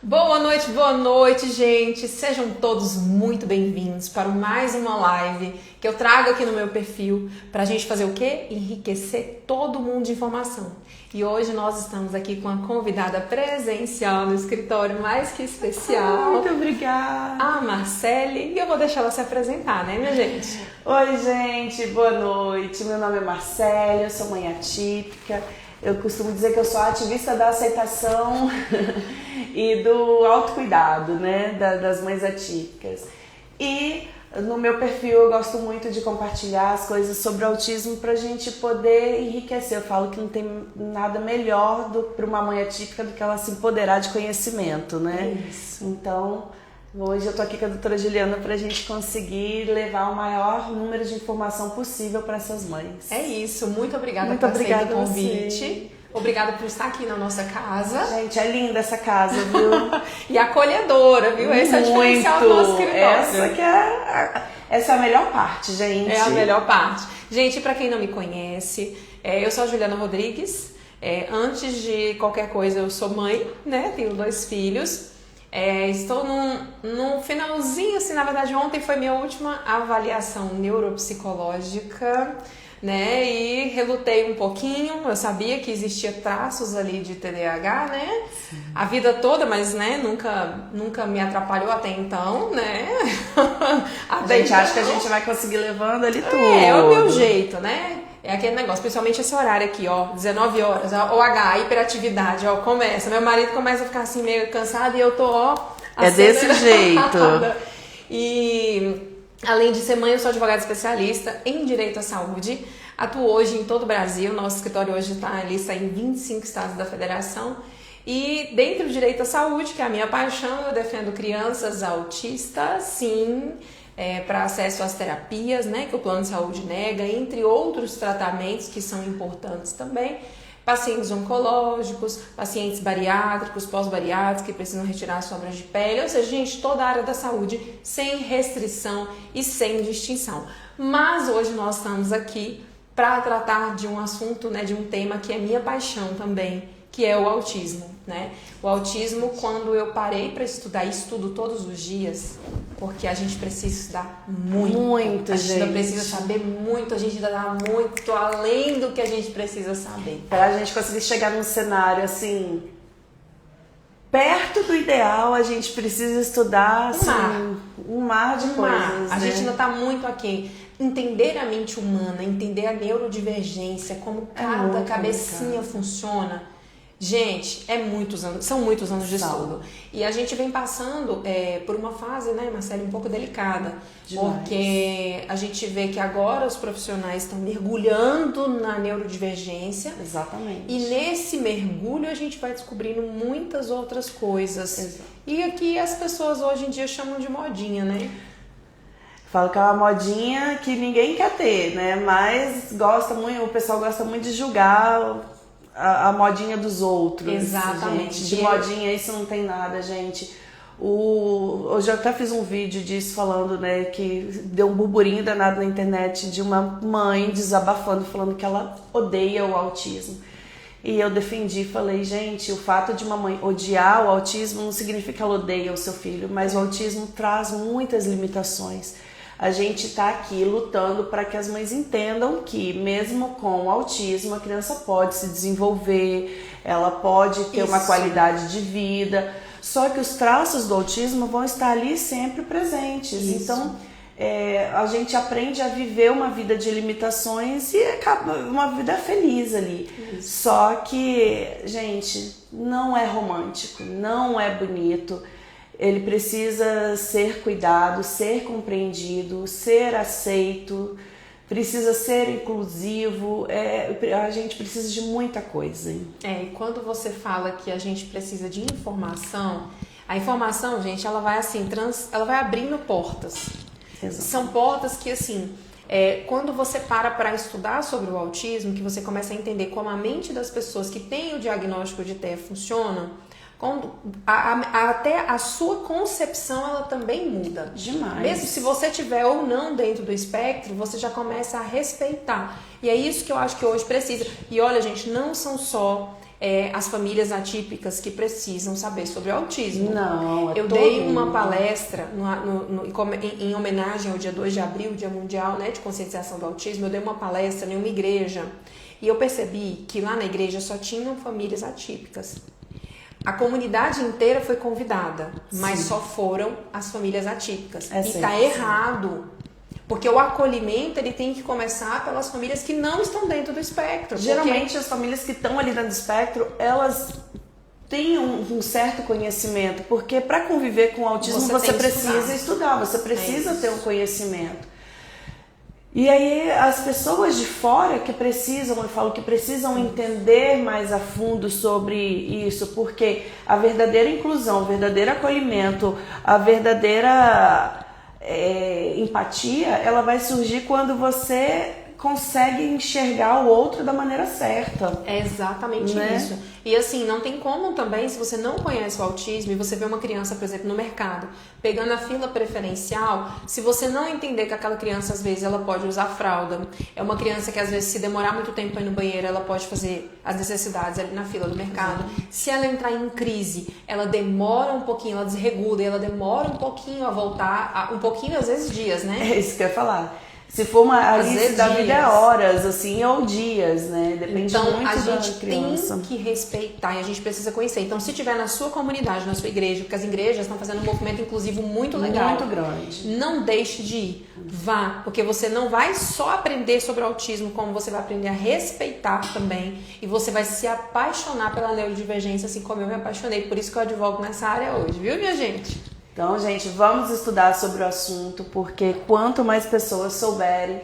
Boa noite, gente! Sejam todos muito bem-vindos para mais uma live que eu trago aqui no meu perfil para a gente fazer o quê? Enriquecer todo mundo de informação. E hoje nós estamos aqui com a convidada presencial no escritório mais que especial. Muito obrigada! A Marcele, e eu vou deixar ela se apresentar, né, minha gente? Oi, gente! Boa noite! Meu nome é Marcele, eu sou mãe atípica. Eu costumo dizer que eu sou ativista da aceitação e do autocuidado, né, das mães atípicas. E no meu perfil eu gosto muito de compartilhar as coisas sobre autismo para a gente poder enriquecer. Eu falo que não tem nada melhor para uma mãe atípica do que ela se empoderar de conhecimento, né? Isso. Então, hoje eu tô aqui com a doutora Juliana para a gente conseguir levar o maior número de informação possível para essas mães. É isso, muito obrigada Muito por obrigada aceitar o convite. você. Obrigada por estar aqui na nossa casa. Gente, é linda essa casa, viu? E acolhedora, viu? Esse é o diferencial do nosso escritório. Essa é a melhor parte, gente. É a melhor parte. Gente, pra quem não me conhece, eu sou a Juliana Rodrigues. Antes de qualquer coisa, eu sou mãe, né? Tenho 2 filhos. Estou num finalzinho, assim, na verdade, ontem foi minha última avaliação neuropsicológica, né? E relutei um pouquinho, eu sabia que existia traços ali de TDAH, né? Sim. A vida toda, mas, né, nunca me atrapalhou até então, né? A gente acha que a gente vai conseguir levando ali tudo. É o meu jeito, né? É aquele negócio, principalmente esse horário aqui, ó, 19 horas, OH, hiperatividade, ó, começa. Meu marido começa a ficar assim meio cansado e eu tô, ó, é desse jeito. E além de ser mãe, eu sou advogada especialista em direito à saúde. Atuo hoje em todo o Brasil. Nosso escritório hoje está em 25 estados da federação. E dentro do direito à saúde, que é a minha paixão, eu defendo crianças autistas, sim, para acesso às terapias, né, que o plano de saúde nega, entre outros tratamentos que são importantes também. Pacientes oncológicos, pacientes bariátricos, pós-bariátricos que precisam retirar sobras de pele, ou seja, gente, toda a área da saúde sem restrição e sem distinção. Mas hoje nós estamos aqui para tratar de um assunto, né, de um tema que é minha paixão também, que é o autismo, né? O autismo, quando eu parei para estudar, e estudo todos os dias, porque a gente precisa estudar muito. Muito, a gente ainda precisa saber muito, a gente ainda dá muito além do que a gente precisa saber. Para a gente conseguir chegar num cenário assim, perto do ideal, a gente precisa estudar assim, um mar de coisas. A né? gente ainda está muito aqui. Entender a mente humana, entender a neurodivergência, como cada cabecinha funciona. Gente, são muitos anos de estudo. E a gente vem passando por uma fase, né, Marcelo, um pouco delicada. Demais. Porque a gente vê que agora os profissionais estão mergulhando na neurodivergência. Exatamente. E nesse mergulho a gente vai descobrindo muitas outras coisas. Exato. E aqui as pessoas hoje em dia chamam de modinha, né? Falo que é uma modinha que ninguém quer ter, né? Mas o pessoal gosta muito de julgar a modinha dos outros. Exatamente. Gente. De modinha isso não tem nada, gente. Hoje eu até fiz um vídeo disso falando, né, que deu um burburinho danado na internet de uma mãe desabafando, falando que ela odeia o autismo. E eu defendi, falei, gente, o fato de uma mãe odiar o autismo não significa que ela odeia o seu filho, mas o autismo traz muitas limitações. A gente está aqui lutando para que as mães entendam que mesmo com o autismo a criança pode se desenvolver, ela pode ter uma qualidade de vida, só que os traços do autismo vão estar ali sempre presentes. Isso. Então a gente aprende a viver uma vida de limitações e acaba uma vida feliz ali. Isso. Só que, gente, não é romântico, não é bonito. Ele precisa ser cuidado, ser compreendido, ser aceito, precisa ser inclusivo, a gente precisa de muita coisa. Hein? E quando você fala que a gente precisa de informação, a informação, gente, ela vai assim, ela vai abrindo portas. Exato. São portas que, assim, quando você para estudar sobre o autismo, que você começa a entender como a mente das pessoas que têm o diagnóstico de TEA funciona, até a sua concepção ela também muda. Demais. Mesmo se você tiver ou não dentro do espectro, você já começa a respeitar. E é isso que eu acho que hoje precisa. E olha, gente, não são só as famílias atípicas que precisam saber sobre o autismo. Não, eu dei uma palestra em homenagem ao dia 2 de abril, Dia Mundial, né, de Conscientização do Autismo. Eu dei uma palestra em uma igreja e eu percebi que lá na igreja só tinham famílias atípicas. A comunidade inteira foi convidada, mas só foram as famílias atípicas. E está errado. Porque o acolhimento ele tem que começar pelas famílias que não estão dentro do espectro. Geralmente as famílias que estão ali dentro do espectro, elas têm um certo conhecimento. Porque para conviver com o autismo você precisa estudar, você precisa ter um conhecimento. E aí as pessoas de fora que precisam, eu falo que precisam entender mais a fundo sobre isso, porque a verdadeira inclusão, o verdadeiro acolhimento, a verdadeira empatia, ela vai surgir quando você consegue enxergar o outro da maneira certa. É exatamente isso. E assim, não tem como também, se você não conhece o autismo e você vê uma criança, por exemplo, no mercado, pegando a fila preferencial, se você não entender que aquela criança, às vezes, ela pode usar fralda, é uma criança que, às vezes, se demorar muito tempo para ir no banheiro, ela pode fazer as necessidades ali na fila do mercado. Se ela entrar em crise, ela demora um pouquinho, ela desregula e ela demora um pouquinho a voltar, um pouquinho, às vezes, dias, né? É isso que eu ia falar. Se for uma Alice da vida é horas, assim, ou dias, né? Depende muito da criança. Então, a gente tem que respeitar e a gente precisa conhecer. Então, se tiver na sua comunidade, na sua igreja, porque as igrejas estão fazendo um movimento inclusivo muito legal. Muito grande. Não deixe de ir. Vá, porque você não vai só aprender sobre o autismo, como você vai aprender a respeitar também. E você vai se apaixonar pela neurodivergência, assim como eu me apaixonei. Por isso que eu advogo nessa área hoje, viu, minha gente? Então, gente, vamos estudar sobre o assunto, porque quanto mais pessoas souberem,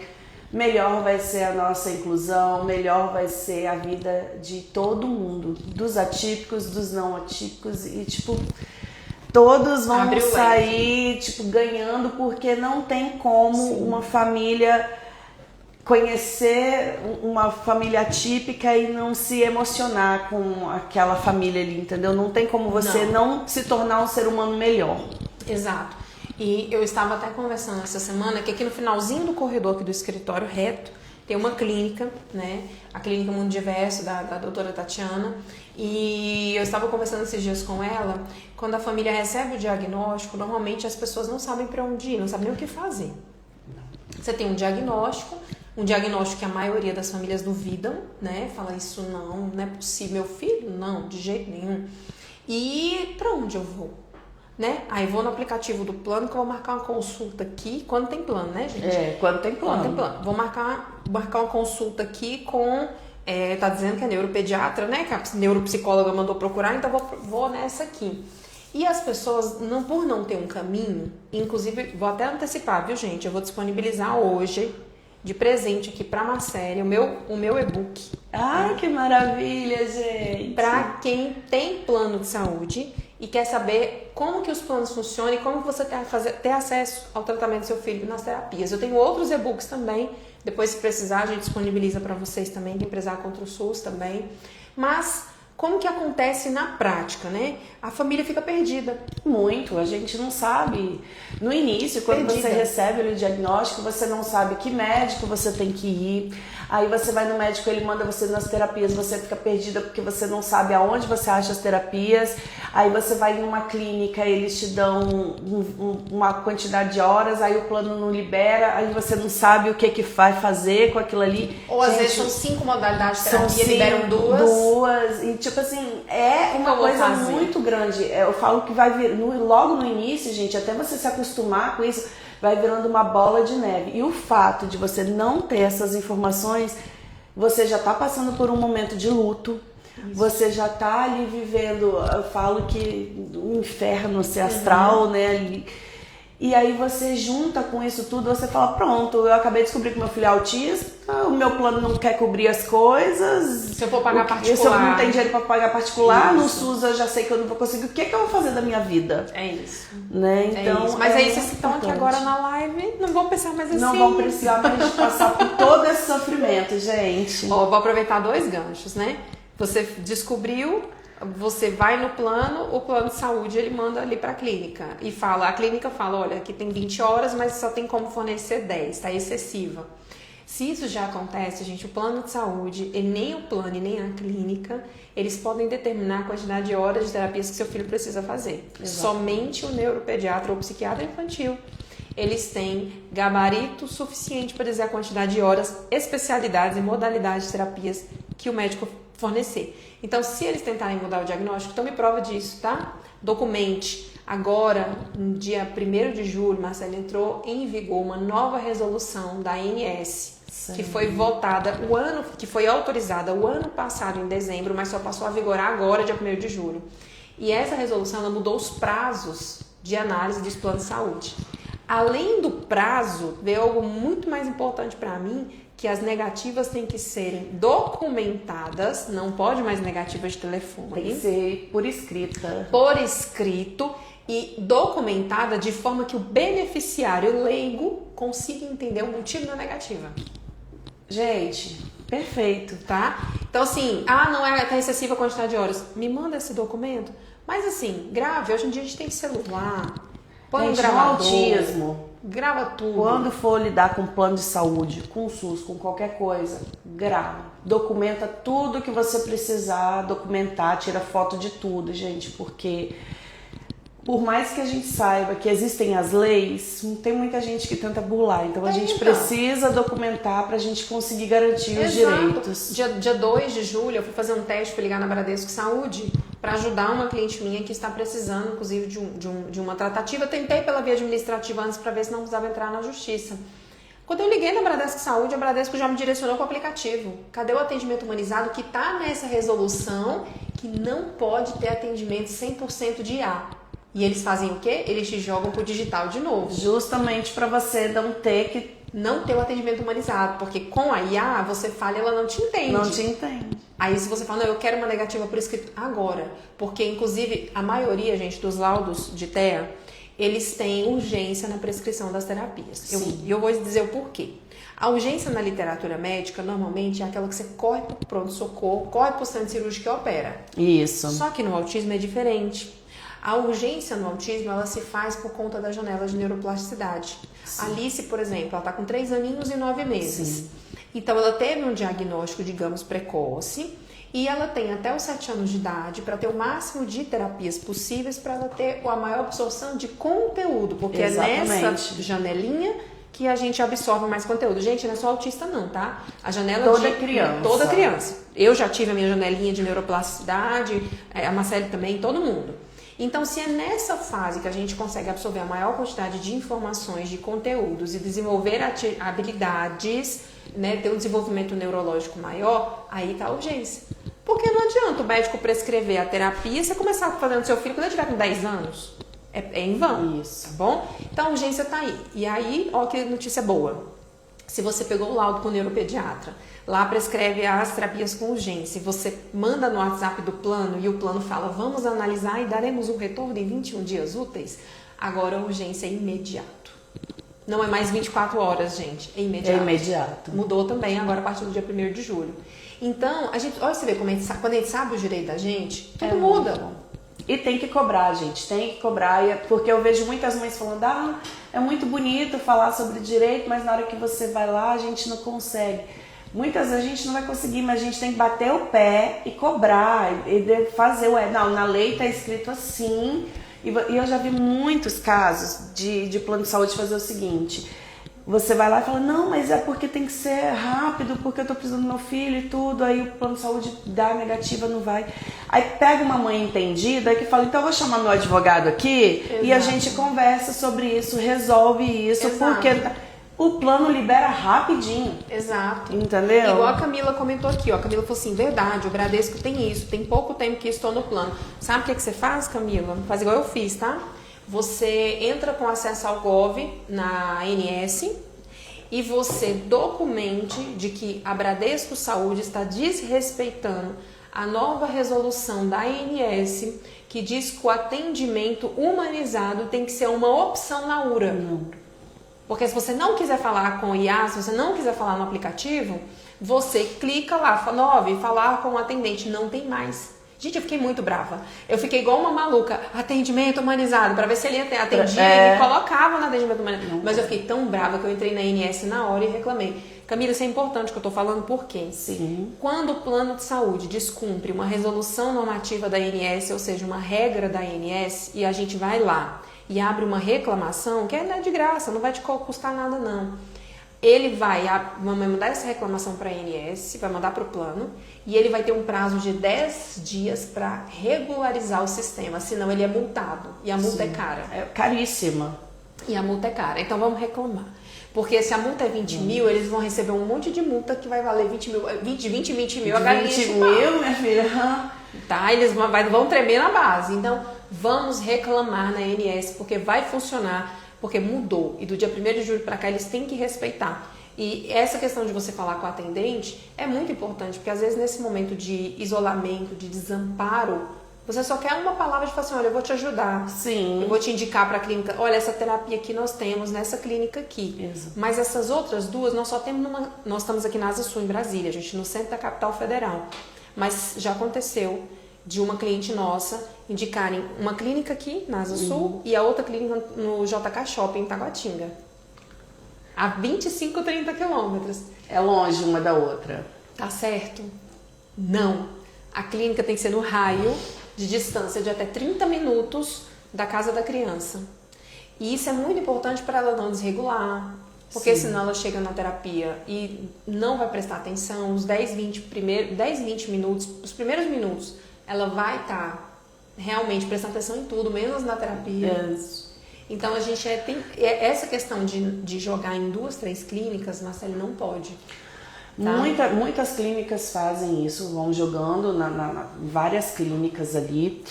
melhor vai ser a nossa inclusão, melhor vai ser a vida de todo mundo, dos atípicos, dos não atípicos, e tipo, todos vão sair tipo, ganhando, porque não tem como uma família conhecer uma família atípica e não se emocionar com aquela família ali, entendeu? Não tem como você não se tornar um ser humano melhor. Exato. E eu estava até conversando essa semana que aqui no finalzinho do corredor aqui do escritório reto tem uma clínica, né? A Clínica Mundo Diverso da doutora Tatiana. E eu estava conversando esses dias com ela, quando a família recebe o diagnóstico, normalmente as pessoas não sabem para onde ir, não sabem nem o que fazer. Você tem um diagnóstico que a maioria das famílias duvidam, né? Fala, isso não é possível. Meu filho? Não, de jeito nenhum. E para onde eu vou? Né? Aí vou no aplicativo do plano que eu vou marcar uma consulta aqui, quando tem plano, né, gente? Quando tem plano. Vou marcar uma consulta aqui com, tá dizendo que é neuropediatra, né? Que a neuropsicóloga mandou procurar, então vou nessa aqui. E as pessoas, por não ter um caminho, inclusive, vou até antecipar, viu, gente? Eu vou disponibilizar hoje, de presente aqui pra Marcele, o meu e-book. Ai, que maravilha, gente! Pra quem tem plano de saúde e quer saber como que os planos funcionam e como que você ter acesso ao tratamento do seu filho nas terapias. Eu tenho outros e-books também, depois se precisar a gente disponibiliza para vocês também, quem prezar contra o SUS também. Mas como que acontece na prática, né? A família fica perdida. Muito, a gente não sabe. No início, quando você recebe o diagnóstico, você não sabe que médico você tem que ir. Aí você vai no médico, ele manda você nas terapias, você fica perdida porque você não sabe aonde você acha as terapias. Aí você vai em uma clínica, eles te dão uma quantidade de horas, aí o plano não libera, aí você não sabe o que vai fazer com aquilo ali. Ou às vezes são 5 modalidades de terapia, liberam duas. E tipo assim, é uma coisa muito grande. Eu falo que vai vir, logo no início, gente, até você se acostumar com isso, vai virando uma bola de neve. E o fato de você não ter essas informações, você já está passando por um momento de luto. Isso. Você já está ali vivendo, eu falo que um inferno astral, né? E aí você junta com isso tudo, você fala, pronto, eu acabei de descobrir que meu filho é autista, o meu plano não quer cobrir as coisas. Se eu for pagar particular. Se eu não tenho dinheiro para pagar particular, no SUS eu já sei que eu não vou conseguir. O que eu vou fazer da minha vida? É isso. Né? Então, isso. Mas aí vocês estão aqui agora na live, não vão pensar mais assim. Não vão precisar mais passar por todo esse sofrimento, gente. Ó, vou aproveitar 2 ganchos, né? Você descobriu, você vai no plano, o plano de saúde ele manda ali para a clínica e a clínica fala, olha, aqui tem 20 horas, mas só tem como fornecer 10, tá excessiva. Se isso já acontece, gente, o plano de saúde, e nem o plano e nem a clínica, eles podem determinar a quantidade de horas de terapias que seu filho precisa fazer. Exatamente. Somente o neuropediatra ou psiquiatra infantil, eles têm gabarito suficiente para dizer a quantidade de horas, especialidades e modalidades de terapias que o médico fornecer. Então, se eles tentarem mudar o diagnóstico, tome prova disso, tá? Documente. Agora, no dia 1º de julho, Marcelo, entrou em vigor uma nova resolução da ANS, que foi votada que foi autorizada o ano passado, em dezembro, mas só passou a vigorar agora, dia 1º de julho. E essa resolução, ela mudou os prazos de análise dos planos de saúde. Além do prazo, veio algo muito mais importante para mim, que as negativas têm que serem documentadas, não pode mais negativa de telefone. Tem que ser por escrita. Por escrito e documentada de forma que o beneficiário leigo consiga entender o motivo da negativa. Gente, perfeito. Tá? Então assim, não é, tá excessiva a quantidade de horas. Me manda esse documento. Mas assim, grave. Hoje em dia a gente tem celular. Põe um gravador. Autismo. Grava tudo. Quando for lidar com plano de saúde, com SUS, com qualquer coisa, grava. Documenta tudo que você precisar documentar, tira foto de tudo, gente, porque por mais que a gente saiba que existem as leis, tem muita gente que tenta burlar. Então a gente precisa documentar para a gente conseguir garantir os direitos. Dia 2 de julho eu fui fazer um teste para ligar na Bradesco Saúde para ajudar uma cliente minha que está precisando, inclusive, de uma tratativa. Eu tentei pela via administrativa antes para ver se não precisava entrar na justiça. Quando eu liguei na Bradesco Saúde, a Bradesco já me direcionou para o aplicativo. Cadê o atendimento humanizado que está nessa resolução que não pode ter atendimento 100% de IA? E eles fazem o quê? Eles te jogam pro digital de novo. Justamente para você não ter o atendimento humanizado, porque com a IA você fala e ela não te entende. Não te entende. Aí se você fala, não, eu quero uma negativa por escrito agora, porque inclusive a maioria, gente, dos laudos de TEA, eles têm urgência na prescrição das terapias. Eu vou dizer o porquê. A urgência na literatura médica, normalmente, é aquela que você corre pro pronto-socorro, corre pro centro cirúrgico e opera. Isso. Só que no autismo é diferente. A urgência no autismo, ela se faz por conta da janela de neuroplasticidade. Sim. A Alice, por exemplo, ela está com 3 aninhos e 9 meses. Sim. Então, ela teve um diagnóstico, digamos, precoce, e ela tem até os 7 anos de idade para ter o máximo de terapias possíveis para ela ter a maior absorção de conteúdo, porque Exatamente. É nessa janelinha que a gente absorve mais conteúdo. Gente, não é só autista não, tá? A janela Toda criança. Eu já tive a minha janelinha de neuroplasticidade, a Marcele também, todo mundo. Então, se é nessa fase que a gente consegue absorver a maior quantidade de informações, de conteúdos e desenvolver habilidades, né, ter um desenvolvimento neurológico maior, aí tá a urgência. Porque não adianta o médico prescrever a terapia e você começar a fazer no seu filho quando ele tiver com 10 anos. É em vão. Isso. Tá bom? Então, a urgência tá aí. E aí, ó que notícia boa. Se você pegou o laudo com o neuropediatra, lá prescreve as terapias com urgência, você manda no WhatsApp do plano e o plano fala, vamos analisar e daremos um retorno em 21 dias úteis, agora a urgência é imediato. Não é mais 24 horas, gente, é imediato. É imediato. Mudou também agora a partir do dia 1º de julho. Então, olha você vê como quando a gente sabe o direito da gente, tudo muda. E tem que cobrar, gente, tem que cobrar, porque eu vejo muitas mães falando, é muito bonito falar sobre direito, mas na hora que você vai lá, a gente não consegue. Muitas vezes a gente não vai conseguir, mas a gente tem que bater o pé e cobrar, e fazer não, na lei está escrito assim, e eu já vi muitos casos de plano de saúde fazer o seguinte, você vai lá e fala, não, mas é porque tem que ser rápido, porque eu tô precisando do meu filho e tudo, aí o plano de saúde dá negativa, não vai. Aí pega uma mãe entendida que fala, então eu vou chamar meu advogado aqui. Exato. E a gente conversa sobre isso, resolve isso, exato. Porque o plano libera rapidinho. Exato. Entendeu? Igual a Camila comentou aqui, ó. A Camila falou assim, verdade, o Bradesco tem isso, tem pouco tempo que estou no plano. Sabe o que você faz, Camila? Faz igual eu fiz, tá? Você entra com acesso ao Gov na ANS e você documente de que a Bradesco Saúde está desrespeitando a nova resolução da ANS que diz que o atendimento humanizado tem que ser uma opção na URA. Não. Porque se você não quiser falar com o IA, se você não quiser falar no aplicativo, você clica lá, fala, falar com o atendente, não tem mais. Gente, eu fiquei muito brava. Eu fiquei igual uma maluca. Atendimento humanizado, pra ver se ele atendia e me colocava no atendimento humanizado. Mas eu fiquei tão brava que eu entrei na ANS na hora e reclamei. Camila, isso é importante que eu tô falando, por quê? Sim. Quando o plano de saúde descumpre uma resolução normativa da ANS, ou seja, uma regra da ANS, e a gente vai lá e abre uma reclamação, que é de graça, não vai te custar nada não. Ele vai mandar essa reclamação para a ANS, vai mandar para o plano, e ele vai ter um prazo de 10 dias para regularizar o sistema, senão ele é multado, e a multa é cara. É caríssima. E a multa é cara, então vamos reclamar. Porque se a multa é 20 mil, eles vão receber um monte de multa que vai valer 20 mil, 20 mil, a galinha 20 mil, minha filha. Tá? Eles vão tremer na base. Então, vamos reclamar na ANS, porque vai funcionar, porque mudou. E do dia 1º de julho para cá, eles têm que respeitar. E essa questão de você falar com o atendente é muito importante, porque às vezes nesse momento de isolamento, de desamparo, você só quer uma palavra de falar assim, olha, eu vou te ajudar. Sim. Eu vou te indicar para a clínica, olha, essa terapia aqui nós temos nessa clínica aqui. Exato. Mas essas outras duas, nós só temos nós estamos aqui na Asa Sul, em Brasília, a gente no centro da capital federal. Mas já aconteceu de uma cliente nossa indicarem uma clínica aqui na Asa Sul e a outra clínica no JK Shopping, em Taguatinga. A 25, 30 quilômetros. É longe uma da outra. Tá certo? Não. A clínica tem que ser no raio de distância de até 30 minutos da casa da criança. E isso é muito importante para ela não desregular, porque senão ela chega na terapia e não vai prestar atenção. Os 10, 20 minutos, os primeiros minutos, ela vai estar realmente prestando atenção em tudo, menos na terapia. Então a gente tem essa questão de jogar em 2, 3 clínicas, Marcelo, não pode. Tá? Muitas clínicas fazem isso, vão jogando várias clínicas ali.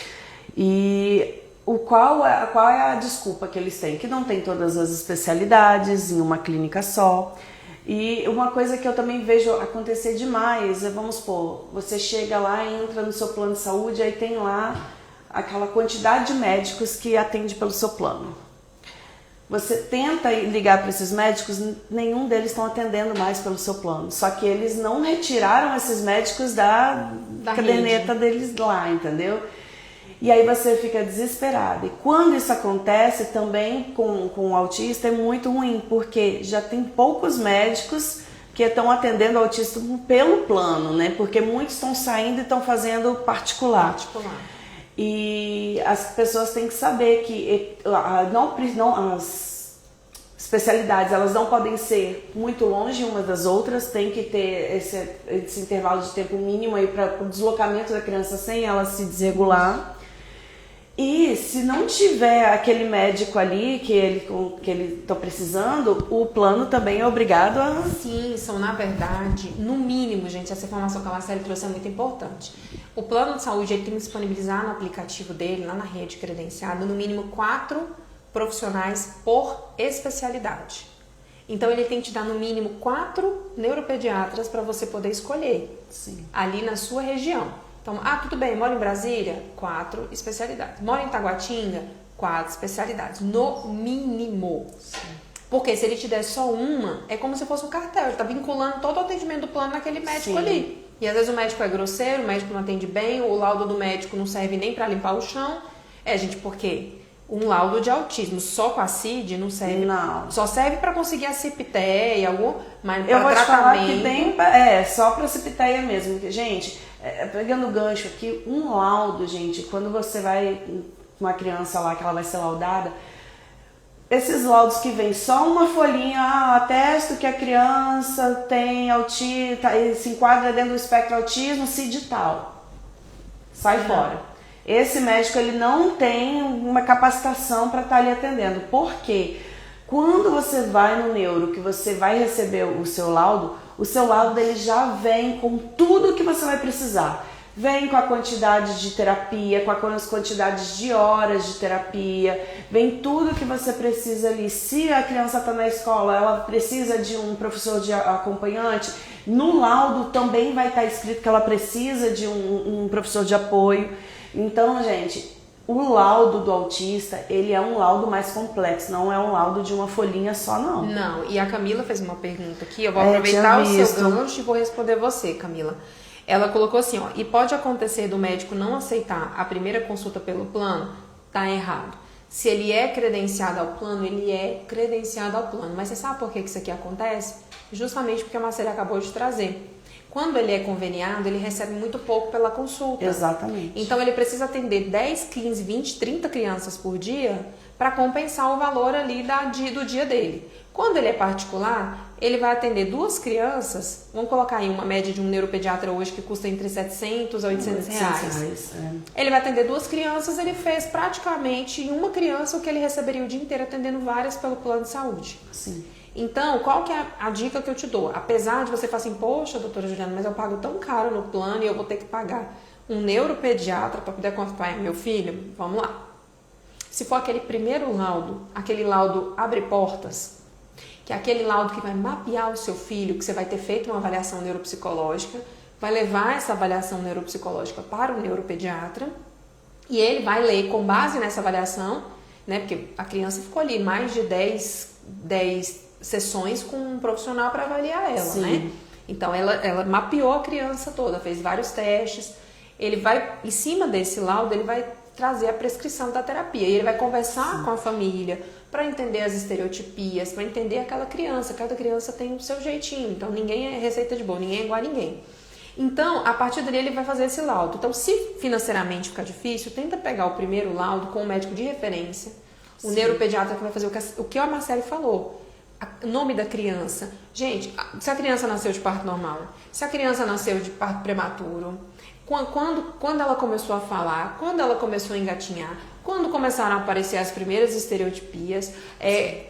E qual é a desculpa que eles têm? Que não tem todas as especialidades em uma clínica só. E uma coisa que eu também vejo acontecer demais é, vamos supor, você chega lá e entra no seu plano de saúde, aí tem lá aquela quantidade de médicos que atende pelo seu plano. Você tenta ligar para esses médicos, nenhum deles estão atendendo mais pelo seu plano. Só que eles não retiraram esses médicos da caderneta deles lá, entendeu? E aí você fica desesperado. E quando isso acontece também com o autista é muito ruim, porque já tem poucos médicos que estão atendendo o autista pelo plano, né? Porque muitos estão saindo e estão fazendo particular. E as pessoas têm que saber que as especialidades elas não podem ser muito longe umas das outras, tem que ter esse intervalo de tempo mínimo aí para o deslocamento da criança sem ela se desregular. E se não tiver aquele médico ali que ele está precisando, o plano também é obrigado a... Sim, são na verdade, no mínimo, gente, essa informação que a Marcele trouxe é muito importante. O plano de saúde ele tem que disponibilizar no aplicativo dele, lá na rede credenciada, no mínimo 4 profissionais por especialidade. Então ele tem que te dar no mínimo 4 neuropediatras para você poder escolher. Sim. Ali na sua região. Então, tudo bem, moro em Brasília? 4 especialidades. Moro em Taguatinga? 4 especialidades. No mínimo. Sim. Porque se ele te der só uma, é como se fosse um cartel. Ele tá vinculando todo o atendimento do plano naquele médico ali. E às vezes o médico é grosseiro, o médico não atende bem, o laudo do médico não serve nem para limpar o chão. Gente, por quê? Um laudo de autismo só com a CID não serve. Não. Só serve para conseguir a CIPTEA, mas eu vou tratamento. Te falar que tem, só para CIPTEA mesmo. Gente, pegando o gancho aqui, um laudo, gente, quando você vai com uma criança lá que ela vai ser laudada, esses laudos que vem só uma folhinha, atesto que a criança tem autismo, se enquadra dentro do espectro autismo, CID tal. Sai fora. Esse médico ele não tem uma capacitação para estar ali atendendo. Por quê? Quando você vai no neuro, que você vai receber o seu laudo ele já vem com tudo que você vai precisar. Vem com a quantidade de terapia, com as quantidades de horas de terapia, vem tudo que você precisa ali. Se a criança está na escola, ela precisa de um professor de acompanhante, no laudo também vai estar escrito que ela precisa de um professor de apoio. Então, gente, o laudo do autista, ele é um laudo mais complexo, não é um laudo de uma folhinha só, não. Não, e a Camila fez uma pergunta aqui, eu vou aproveitar o seu gancho e vou responder você, Camila. Ela colocou assim, ó, e pode acontecer do médico não aceitar a primeira consulta pelo plano? Tá errado. Se ele é credenciado ao plano, ele é credenciado ao plano. Mas você sabe por que isso aqui acontece? Justamente porque a Marcela acabou de trazer. Quando ele é conveniado, ele recebe muito pouco pela consulta. Exatamente. Então, ele precisa atender 10, 15, 20, 30 crianças por dia para compensar o valor ali do dia dele. Quando ele é particular, ele vai atender 2 crianças, vamos colocar aí uma média de um neuropediatra hoje que custa entre 700 a 800 reais. Ele vai atender 2 crianças, ele fez praticamente em uma criança o que ele receberia o dia inteiro atendendo várias pelo plano de saúde. Sim. Então, qual que é a dica que eu te dou? Apesar de você falar assim, poxa, doutora Juliana, mas eu pago tão caro no plano e eu vou ter que pagar um neuropediatra para poder acompanhar meu filho, vamos lá. Se for aquele primeiro laudo, aquele laudo abre portas, que é aquele laudo que vai mapear o seu filho, que você vai ter feito uma avaliação neuropsicológica, vai levar essa avaliação neuropsicológica para o neuropediatra e ele vai ler com base nessa avaliação, né? Porque a criança ficou ali mais de 10 sessões com um profissional para avaliar ela, Sim. né? Então ela mapeou a criança toda, fez vários testes. Ele vai, em cima desse laudo, ele vai trazer a prescrição da terapia. E ele vai conversar com a família para entender as estereotipias, para entender aquela criança. Cada criança tem o seu jeitinho, então ninguém é receita de bolo, ninguém é igual a ninguém. Então, a partir dali, ele vai fazer esse laudo. Então, se financeiramente ficar difícil, tenta pegar o primeiro laudo com o médico de referência, o neuropediatra que vai fazer o que a Marcele falou. O nome da criança. Gente, se a criança nasceu de parto normal, se a criança nasceu de parto prematuro, quando ela começou a falar, quando ela começou a engatinhar, quando começaram a aparecer as primeiras estereotipias,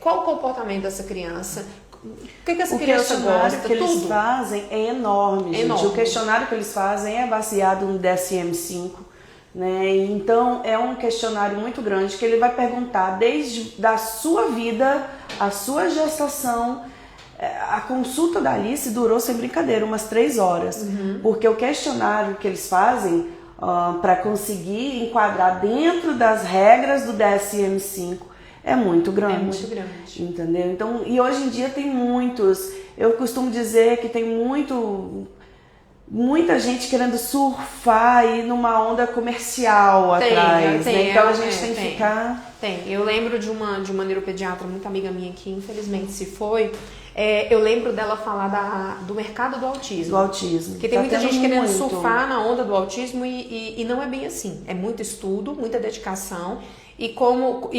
qual o comportamento dessa criança, o que essa criança gosta, que eles fazem é enorme, gente. Enorme. O questionário que eles fazem é baseado no DSM-5, né? Então é um questionário muito grande que ele vai perguntar desde da sua vida, a sua gestação. A consulta da Alice durou, sem brincadeira, umas 3 horas, porque o questionário que eles fazem para conseguir enquadrar dentro das regras do DSM-5 é muito grande. É muito grande. Entendeu? Então, e hoje em dia tem muitos, eu costumo dizer que tem muita gente querendo surfar aí numa onda comercial atrás, né? Então a gente tem que ficar... Eu lembro de uma neuropediatra, muito amiga minha que infelizmente se foi. Eu lembro dela falar do mercado do autismo. Do autismo. Porque tem muita gente querendo surfar na onda do autismo e não é bem assim. É muito estudo, muita dedicação. E como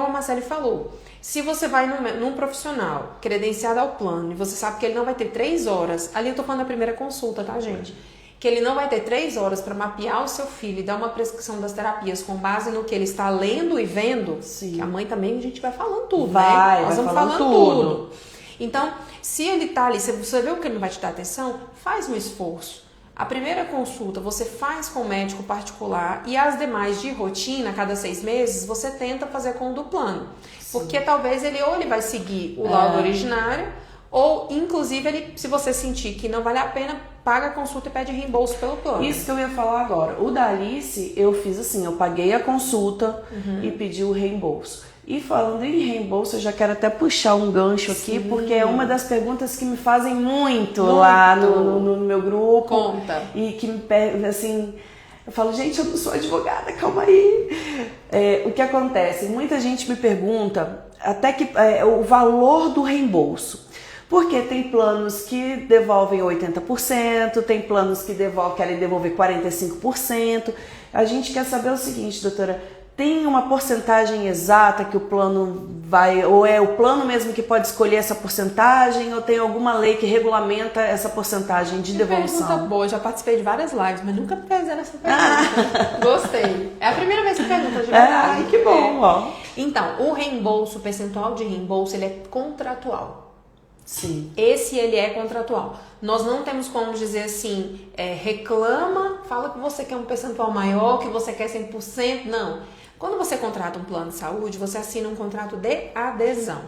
a Marcele falou, se você vai num profissional credenciado ao plano e você sabe que ele não vai ter 3 horas, ali eu tô falando da primeira consulta, tá, gente? Que ele não vai ter 3 horas para mapear o seu filho e dar uma prescrição das terapias com base no que ele está lendo e vendo. Sim. Que a mãe também, a gente vai falando tudo, vai, né? Nós vamos falando falando tudo. Então, se ele tá ali, se você vê que ele não vai te dar atenção, faz um esforço. A primeira consulta você faz com o médico particular e as demais de rotina, a cada 6 meses, você tenta fazer com o do plano. Sim. Porque talvez ele vai seguir o laudo originário ou, inclusive, se você sentir que não vale a pena, paga a consulta e pede reembolso pelo plano. Isso que eu ia falar agora. O da Alice, eu fiz assim, eu paguei a consulta e pedi o reembolso. E falando em reembolso, eu já quero até puxar um gancho aqui, porque é uma das perguntas que me fazem muito lá no meu grupo. Conta. E que me pedem, assim, eu falo, gente, eu não sou advogada, calma aí. O que acontece? Muita gente me pergunta até que o valor do reembolso. Porque tem planos que devolvem 80%, tem planos que querem devolver 45%. A gente quer saber o seguinte, doutora, tem uma porcentagem exata que o plano vai, ou é o plano mesmo que pode escolher essa porcentagem, ou tem alguma lei que regulamenta essa porcentagem de devolução? Pergunta boa, já participei de várias lives, mas nunca me fizeram essa pergunta. Gostei. É a primeira vez que pergunta, de verdade. Ai, que bom, ó. Então, o reembolso, o percentual de reembolso, ele é contratual. Sim. Esse ele é contratual. Nós não temos como dizer assim, reclama, fala que você quer um percentual maior, que você quer 100%, não. Quando você contrata um plano de saúde, você assina um contrato de adesão.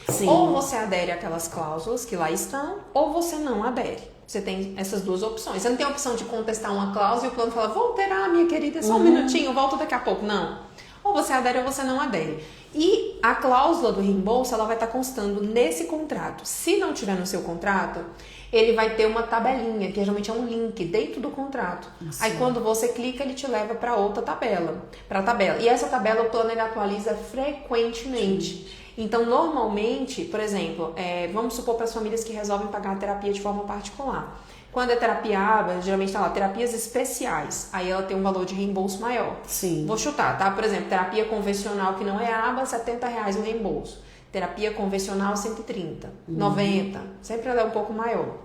Sim. Ou você adere àquelas cláusulas que lá estão, ou você não adere. Você tem essas duas opções. Você não tem a opção de contestar uma cláusula e o plano fala, vou alterar, minha querida, só um minutinho, volto daqui a pouco. Não. Ou você adere ou você não adere. E a cláusula do reembolso, ela vai estar constando nesse contrato. Se não tiver no seu contrato, ele vai ter uma tabelinha, que geralmente é um link dentro do contrato. Sim. Aí quando você clica, ele te leva para outra tabela, para a tabela. E essa tabela o plano ele atualiza frequentemente. Sim. Então, normalmente, por exemplo, vamos supor para as famílias que resolvem pagar a terapia de forma particular. Quando é terapia ABA, geralmente está lá, terapias especiais. Aí ela tem um valor de reembolso maior. Sim. Vou chutar, tá? Por exemplo, terapia convencional que não é ABA, R$70 o reembolso. Terapia convencional, 130, 90. Sempre ela é um pouco maior.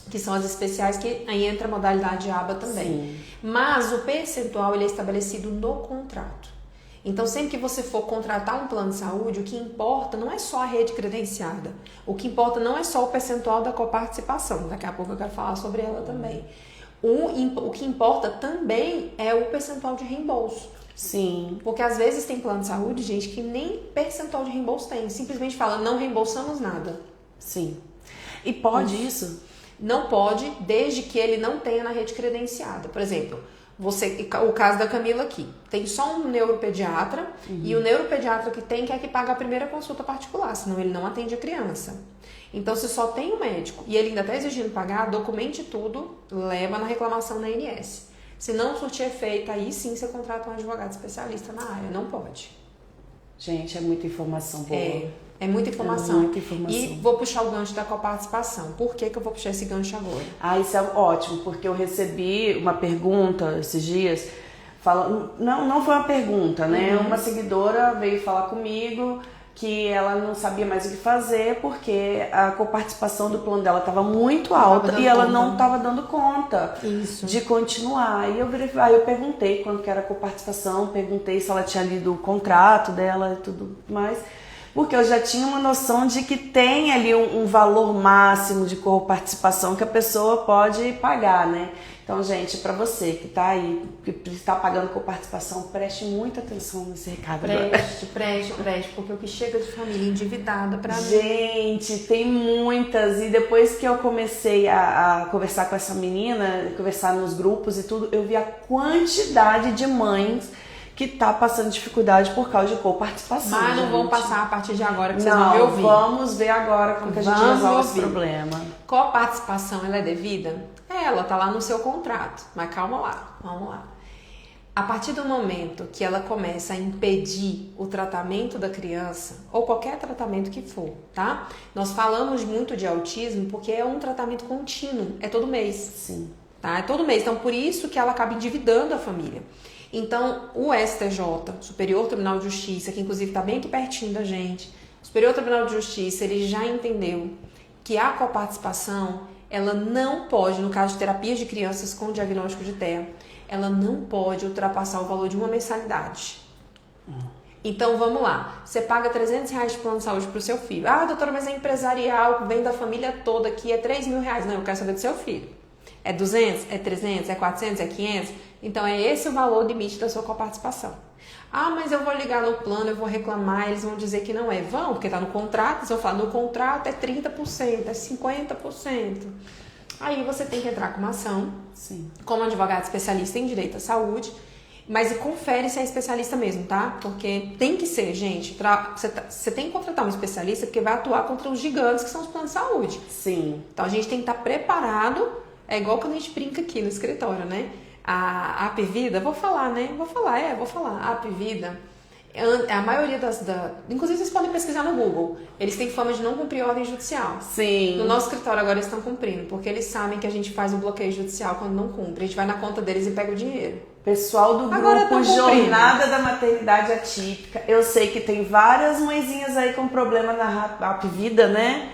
Que são as especiais, que aí entra a modalidade ABA também. Sim. Mas o percentual ele é estabelecido no contrato. Então, sempre que você for contratar um plano de saúde, o que importa não é só a rede credenciada. O que importa não é só o percentual da coparticipação. Daqui a pouco eu quero falar sobre ela também. O que importa também é o percentual de reembolso. Sim. Porque às vezes tem plano de saúde, gente, que nem percentual de reembolso tem. Simplesmente fala, não reembolsamos nada. Sim. E pode isso? Não pode, desde que ele não tenha na rede credenciada. Por exemplo, o caso da Camila aqui, tem só um neuropediatra, e o neuropediatra que tem quer que pague a primeira consulta particular, senão ele não atende a criança. Então, se só tem um médico e ele ainda está exigindo pagar, documente tudo, leva na reclamação na ANS. Se não surtir efeito, aí sim você contrata um advogado especialista na área, não pode. Gente, é muita informação boa. É muita informação. É muita informação. E vou puxar o gancho da coparticipação. Por que eu vou puxar esse gancho agora? Isso é ótimo, porque eu recebi uma pergunta esses dias, não foi uma pergunta, né? Uma seguidora veio falar comigo que ela não sabia mais o que fazer porque a coparticipação do plano dela estava muito alta e ela não estava dando conta de continuar. Aí eu perguntei quanto que era a coparticipação, perguntei se ela tinha lido o contrato dela e tudo mais. Porque eu já tinha uma noção de que tem ali um valor máximo de coparticipação que a pessoa pode pagar, né? Então, gente, para você que tá aí, que está pagando coparticipação, preste muita atenção nesse recado. Preste, porque o que chega de família endividada para mim... Gente, tem muitas. E depois que eu comecei a conversar com essa menina, conversar nos grupos e tudo, eu vi a quantidade de mães que tá passando dificuldade por causa de coparticipação. Mas não vão passar a partir de agora que vocês vão ver ouvir. Vamos ver agora como que a gente resolve esse problema. Coparticipação, ela é devida? Ela tá lá no seu contrato. Mas calma lá, vamos lá. A partir do momento que ela começa a impedir o tratamento da criança, ou qualquer tratamento que for, tá? Nós falamos muito de autismo porque é um tratamento contínuo, é todo mês. Sim. Tá? É todo mês, então por isso que ela acaba endividando a família. Então, o STJ, Superior Tribunal de Justiça, que inclusive está bem aqui pertinho da gente, o Superior Tribunal de Justiça, ele já entendeu que a coparticipação, ela não pode, no caso de terapias de crianças com diagnóstico de TEA, ela não pode ultrapassar o valor de uma mensalidade. Então, vamos lá. Você paga R$300 de plano de saúde para o seu filho. Ah, doutora, mas é empresarial, vem da família toda aqui, é R$3.000. Não, eu quero saber do seu filho. É 200? É 300? É 400? É 500? Então, é esse o valor limite da sua coparticipação. Ah, mas eu vou ligar no plano, eu vou reclamar, eles vão dizer que não é. Vão, porque está no contrato, eles vão falar, no contrato é 30%, é 50%. Aí você tem que entrar com uma ação, sim, como advogado especialista em direito à saúde, mas confere se é especialista mesmo, tá? Porque tem que ser, gente. Você tem que contratar um especialista porque vai atuar contra os gigantes que são os planos de saúde. Sim. Então, a gente tem que estar preparado. É igual quando a gente brinca aqui no escritório, né? A Apvida, vou falar. A Apvida, a maioria inclusive vocês podem pesquisar no Google, eles têm fama de não cumprir ordem judicial. Sim. No nosso escritório agora eles estão cumprindo, porque eles sabem que a gente faz o bloqueio judicial quando não cumpre. A gente vai na conta deles e pega o dinheiro. Pessoal do grupo Jornada da Maternidade Atípica, eu sei que tem várias mãezinhas aí com problema na Apvida, né?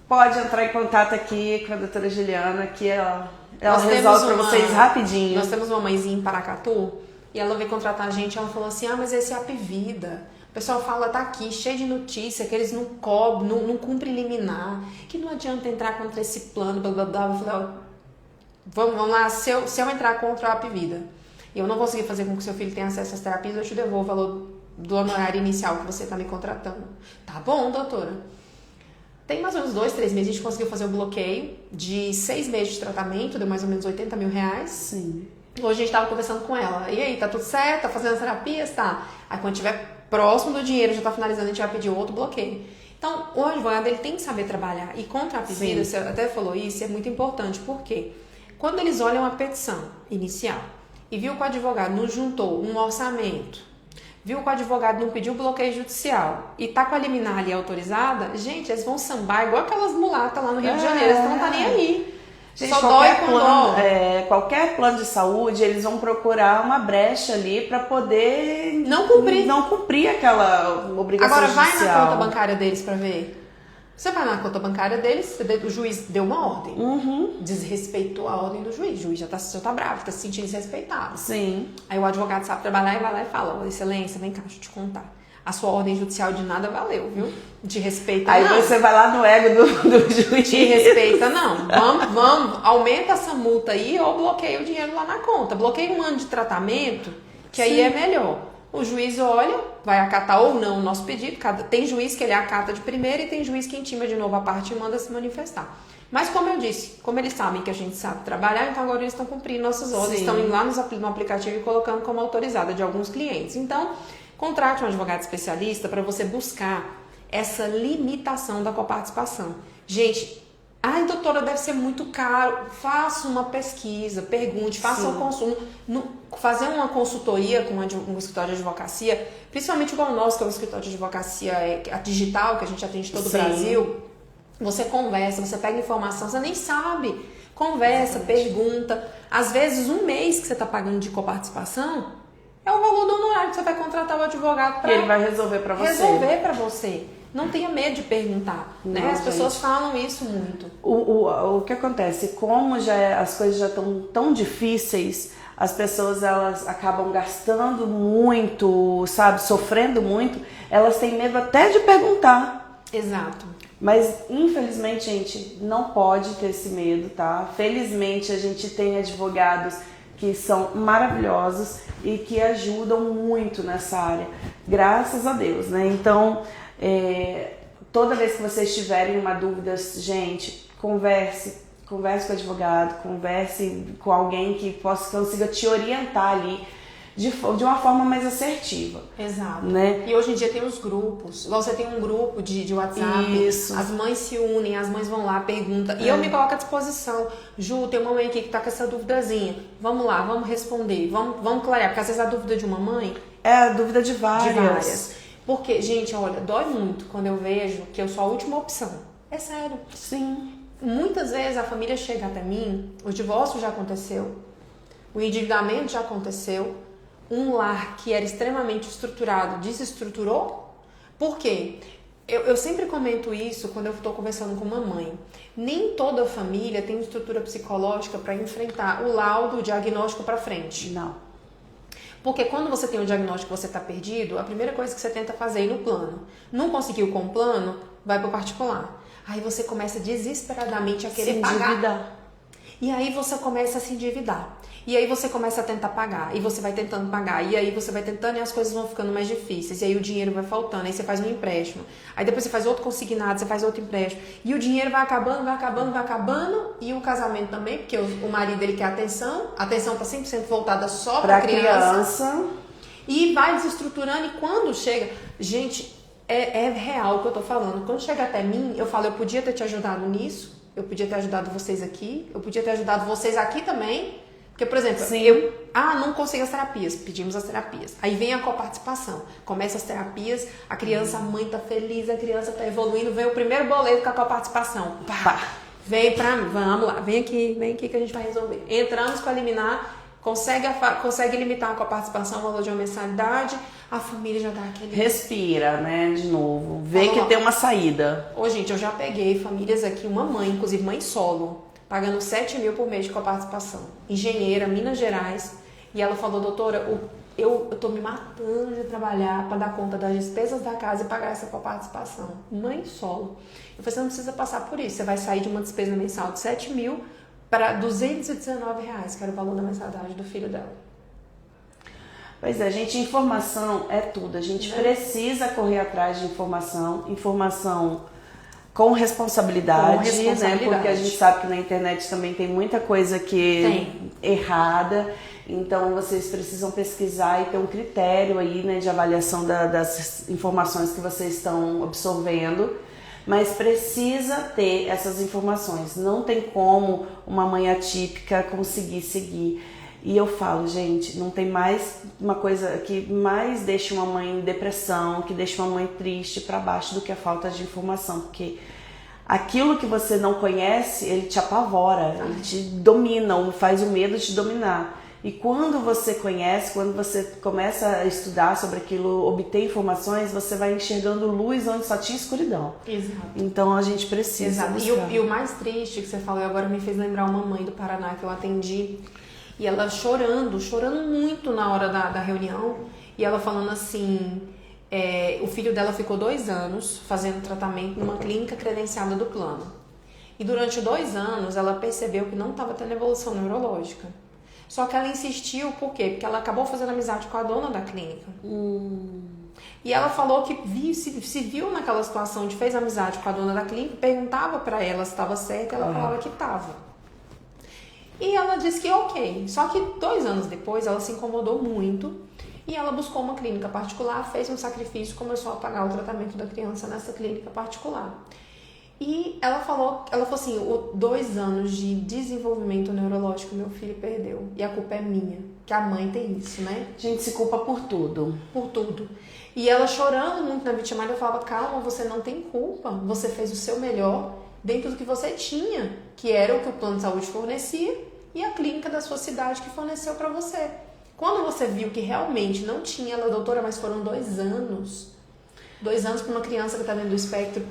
Pode entrar em contato aqui com a doutora Juliana, que ela resolve pra vocês rapidinho. Nós temos uma mãezinha em Paracatu e ela veio contratar a gente. Ela falou assim: mas esse é Apvida. O pessoal fala, tá aqui, cheio de notícia, que eles não cobram, não cumprem liminar, que não adianta entrar contra esse plano, blá blá blá. Eu falei: vamos lá, se eu entrar contra a Apvida e eu não conseguir fazer com que seu filho tenha acesso às terapias, eu te devolvo o valor do honorário inicial que você tá me contratando. Tá bom, doutora. Tem mais ou menos 2, 3 meses a gente conseguiu fazer o bloqueio de 6 meses de tratamento, deu mais ou menos R$80.000. Sim. Hoje a gente estava conversando com ela. E aí, tá tudo certo? Tá fazendo as terapias? Tá. Aí quando tiver próximo do dinheiro, já tá finalizando, a gente vai pedir outro bloqueio. Então, o advogado ele tem que saber trabalhar. E contra a pedida, você até falou isso, é muito importante. Por quê? Quando eles olham a petição inicial e viu que o advogado não juntou um orçamento, viu que o advogado não pediu bloqueio judicial e tá com a liminar ali autorizada, gente, eles vão sambar igual aquelas mulatas lá no Rio de Janeiro, eles não tá nem aí. Gente, só dói com dó. Qualquer plano de saúde, eles vão procurar uma brecha ali para poder não cumprir aquela obrigação Agora judicial. vai na conta bancária deles para ver. Você vai na conta bancária deles, o juiz deu uma ordem. Desrespeitou a ordem do juiz. O juiz já tá bravo, tá se sentindo desrespeitado. Sim. Aí o advogado sabe trabalhar e vai lá e fala: "Ó, excelência, vem cá, deixa eu te contar. A sua ordem judicial de nada valeu, viu? De respeita Aí não. você vai lá no ego do juiz. De respeita não. Vamos, aumenta essa multa aí ou bloqueia o dinheiro lá na conta. Bloqueia um ano de tratamento, que aí é melhor. O juiz olha, vai acatar ou não o nosso pedido. Tem juiz que ele acata de primeira e tem juiz que intima de novo a parte e manda se manifestar. Mas como eu disse, como eles sabem que a gente sabe trabalhar, então agora eles estão cumprindo nossas ordens, estão indo lá no aplicativo e colocando como autorizada de alguns clientes. Então, contrate um advogado especialista para você buscar essa limitação da coparticipação. Gente, ai, doutora, deve ser muito caro. Faça uma pesquisa, pergunte, faça um consumo. Fazer uma consultoria com um escritório de advocacia, principalmente igual o nosso, que é o escritório de advocacia a digital, que a gente atende todo o Brasil. Você conversa, você pega informação, você nem sabe. Conversa, pergunta. Às vezes, um mês que você está pagando de coparticipação é o valor do honorário que você vai contratar o advogado para... ele vai resolver para você. Resolver para você. Não tenha medo de perguntar, né? As pessoas falam isso muito. O que acontece? Como as coisas já estão tão difíceis, as pessoas elas acabam gastando muito, sabe? Sofrendo muito. Elas têm medo até de perguntar. Exato. Mas, infelizmente, gente, não pode ter esse medo, tá? Felizmente, a gente tem advogados que são maravilhosos e que ajudam muito nessa área. Graças a Deus, né? Então... toda vez que vocês tiverem uma dúvida, gente, converse com o advogado, converse com alguém que consiga te orientar ali de uma forma mais assertiva. Exato. Né? E hoje em dia tem os grupos. Você tem um grupo de WhatsApp. Isso. As mães se unem, as mães vão lá, perguntam. E eu me coloco à disposição. Ju, tem uma mãe aqui que tá com essa duvidazinha. Vamos lá, vamos responder. Vamos clarear. Porque às vezes a dúvida de uma mãe... é a dúvida de várias. Porque, gente, olha, dói muito quando eu vejo que eu sou a última opção. É sério. Sim. Muitas vezes a família chega até mim, o divórcio já aconteceu, o endividamento já aconteceu, um lar que era extremamente estruturado desestruturou. Por quê? Eu sempre comento isso quando eu estou conversando com uma mãe. Nem toda família tem estrutura psicológica para enfrentar o laudo, o diagnóstico para frente. Não. Porque quando você tem um diagnóstico que você está perdido, a primeira coisa que você tenta fazer é ir no plano. Não conseguiu com o plano, vai para o particular. Aí você começa desesperadamente a querer pagar. E aí você começa a se endividar. E aí você começa a tentar pagar. E você vai tentando pagar. E aí você vai tentando e as coisas vão ficando mais difíceis. E aí o dinheiro vai faltando. Aí você faz um empréstimo. Aí depois você faz outro consignado, você faz outro empréstimo. E o dinheiro vai acabando, vai acabando, vai acabando. E o casamento também, porque o marido ele quer atenção. A atenção está 100% voltada só para a criança. E vai desestruturando. E quando chega... Gente, é real o que eu tô falando. Quando chega até mim, eu falo, eu podia ter te ajudado nisso. Eu podia ter ajudado vocês aqui. Eu podia ter ajudado vocês aqui também. Porque, por exemplo, não consigo as terapias, pedimos as terapias. Aí vem a coparticipação, começa as terapias, a criança, a mãe tá feliz, a criança tá evoluindo, vem o primeiro boleto com a coparticipação. Pá. Vem pra mim, vamos lá, vem aqui que a gente vai resolver. Entramos para eliminar, consegue limitar a coparticipação, o valor de uma mensalidade, a família já dá aquele... respira, né, de novo, vê que tem uma saída. Ô, gente, eu já peguei famílias aqui, uma mãe, inclusive mãe solo, pagando 7 mil por mês de coparticipação. Engenheira, Minas Gerais. E ela falou, doutora, eu tô me matando de trabalhar para dar conta das despesas da casa e pagar essa coparticipação. Mãe solo. Eu falei, você não precisa passar por isso. Você vai sair de uma despesa mensal de 7 mil para R$219, que era o valor da mensalidade do filho dela. Pois é, gente, informação é tudo. A gente precisa correr atrás de informação com responsabilidade, né? Porque a gente sabe que na internet também tem muita coisa que é errada. Então vocês precisam pesquisar e ter um critério aí, né, de avaliação das informações que vocês estão absorvendo, mas precisa ter essas informações. Não tem como uma mãe atípica conseguir seguir. E eu falo, gente, não tem mais uma coisa que mais deixa uma mãe em depressão, que deixa uma mãe triste para baixo do que a falta de informação, porque aquilo que você não conhece, ele te apavora, ele te domina, ou faz o medo te dominar. E quando você conhece, quando você começa a estudar sobre aquilo, obter informações, você vai enxergando luz onde só tinha escuridão. Exato. Então a gente precisa buscar. E o mais triste que você falou agora me fez lembrar uma mãe do Paraná que eu atendi. E ela chorando muito na hora da reunião. E ela falando assim, o filho dela ficou 2 anos fazendo tratamento numa clínica credenciada do plano. E durante 2 anos ela percebeu que não estava tendo evolução neurológica. Só que ela insistiu, por quê? Porque ela acabou fazendo amizade com a dona da clínica. E ela falou que se viu naquela situação de fez amizade com a dona da clínica, perguntava pra ela se estava certo, e ela falava que estava. E ela disse que ok. Só que 2 anos depois ela se incomodou muito e ela buscou uma clínica particular, fez um sacrifício e começou a pagar o tratamento da criança nessa clínica particular. E ela falou assim, 2 anos de desenvolvimento neurológico meu filho perdeu. E a culpa é minha, que a mãe tem isso, né? A gente se culpa por tudo. Por tudo. E ela chorando muito na vítima, eu falava, calma, você não tem culpa. Você fez o seu melhor dentro do que você tinha, que era o que o plano de saúde fornecia e a clínica da sua cidade que forneceu pra você. Quando você viu que realmente não tinha, ela, doutora, mas foram 2 anos. 2 anos para uma criança que está dentro do espectro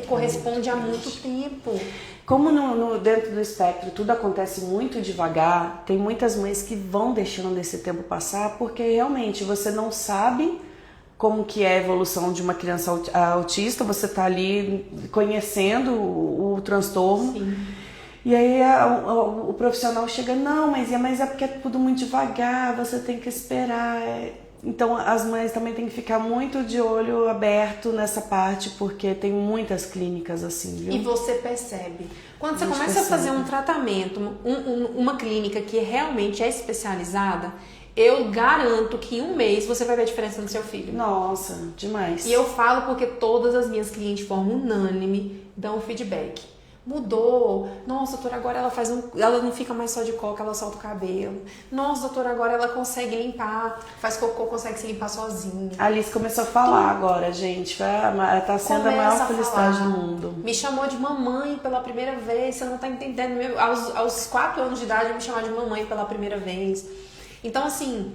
corresponde a muito tempo. Como dentro do espectro tudo acontece muito devagar, tem muitas mães que vão deixando esse tempo passar porque realmente você não sabe como que é a evolução de uma criança autista, você está ali conhecendo o transtorno. Sim. E aí o profissional chega, não, mas é porque é tudo muito devagar, você tem que esperar. Então as mães também têm que ficar muito de olho aberto nessa parte, porque tem muitas clínicas assim, viu? E você percebe. Quando você começa a fazer um tratamento, uma clínica que realmente é especializada, eu garanto que em 1 mês você vai ver a diferença no seu filho. Nossa, demais. E eu falo porque todas as minhas clientes de forma unânime dão feedback. Mudou. Nossa, doutora, agora ela não fica mais só de coca, ela solta o cabelo. Nossa, doutora, agora ela consegue limpar, faz cocô, consegue se limpar sozinha. A Alice começou a falar agora, gente. Tá sendo a maior felicidade do mundo. Me chamou de mamãe pela primeira vez, você não tá entendendo. Aos 4 anos de idade, me chamar de mamãe pela primeira vez. Então, assim,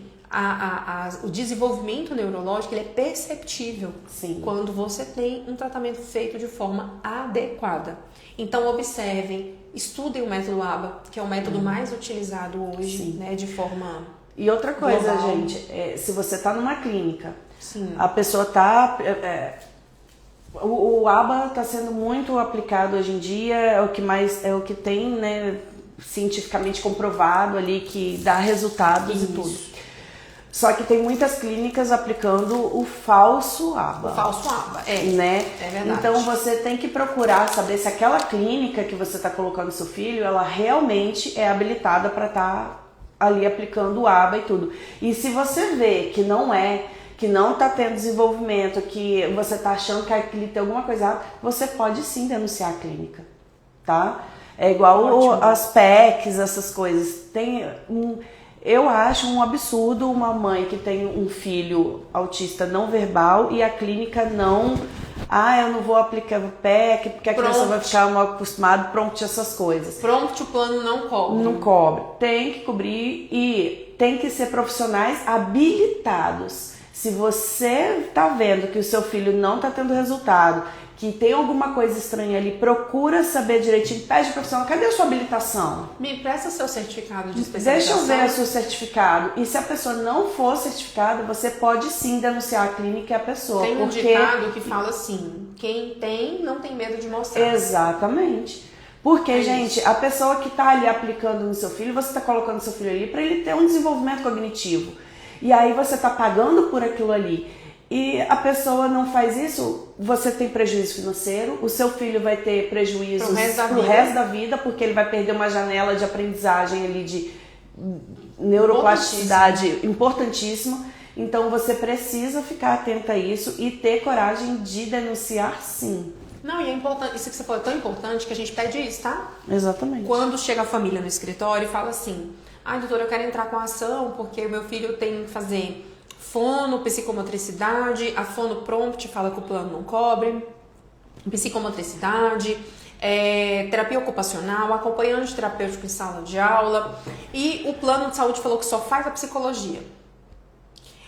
o desenvolvimento neurológico ele é perceptível. Sim. Quando você tem um tratamento feito de forma adequada. Então, observem, estudem o método ABA, que é o método mais utilizado hoje, né, de forma E outra coisa, global. gente, se você tá numa clínica, Sim. a pessoa tá... O ABA está sendo muito aplicado hoje em dia, é o que tem, né, cientificamente comprovado ali, que dá resultados e tudo. Só que tem muitas clínicas aplicando o falso ABA. O falso ABA, né? É verdade. Então você tem que procurar saber se aquela clínica que você está colocando seu filho, ela realmente é habilitada para estar ali aplicando o ABA e tudo. E se você vê que não é, que não está tendo desenvolvimento, que você está achando que aquilo tem alguma coisa errada, você pode sim denunciar a clínica, tá? É igual as PECs, essas coisas. Eu acho um absurdo uma mãe que tem um filho autista não verbal e a clínica não... eu não vou aplicar o PEC porque a criança vai ficar mal acostumada, pronto, essas coisas. Pronto, o plano não cobre. Não cobre. Tem que cobrir e tem que ser profissionais habilitados. Se você tá vendo que o seu filho não tá tendo resultado, que tem alguma coisa estranha ali, procura saber direitinho, pede profissional, cadê a sua habilitação? Me presta seu certificado de especialização. Deixa eu ver o seu certificado. E se a pessoa não for certificada, você pode sim denunciar a clínica e a pessoa. Tem um ditado que fala assim, quem tem não tem medo de mostrar. Exatamente. Porque, gente, a pessoa que tá ali aplicando no seu filho, você tá colocando seu filho ali para ele ter um desenvolvimento cognitivo. E aí você tá pagando por aquilo ali. E a pessoa não faz isso, você tem prejuízo financeiro, o seu filho vai ter prejuízos pro resto da vida, porque ele vai perder uma janela de aprendizagem ali de neuroplasticidade importantíssima. Então você precisa ficar atenta a isso e ter coragem de denunciar, sim. Não, e é importante, isso que você falou é tão importante que a gente pede isso, tá? Exatamente. Quando chega a família no escritório e fala assim, doutora, eu quero entrar com a ação porque o meu filho tem que fazer fono, psicomotricidade, a fono prompt fala que o plano não cobre, psicomotricidade, terapia ocupacional, acompanhante terapêutico em sala de aula, e o plano de saúde falou que só faz a psicologia.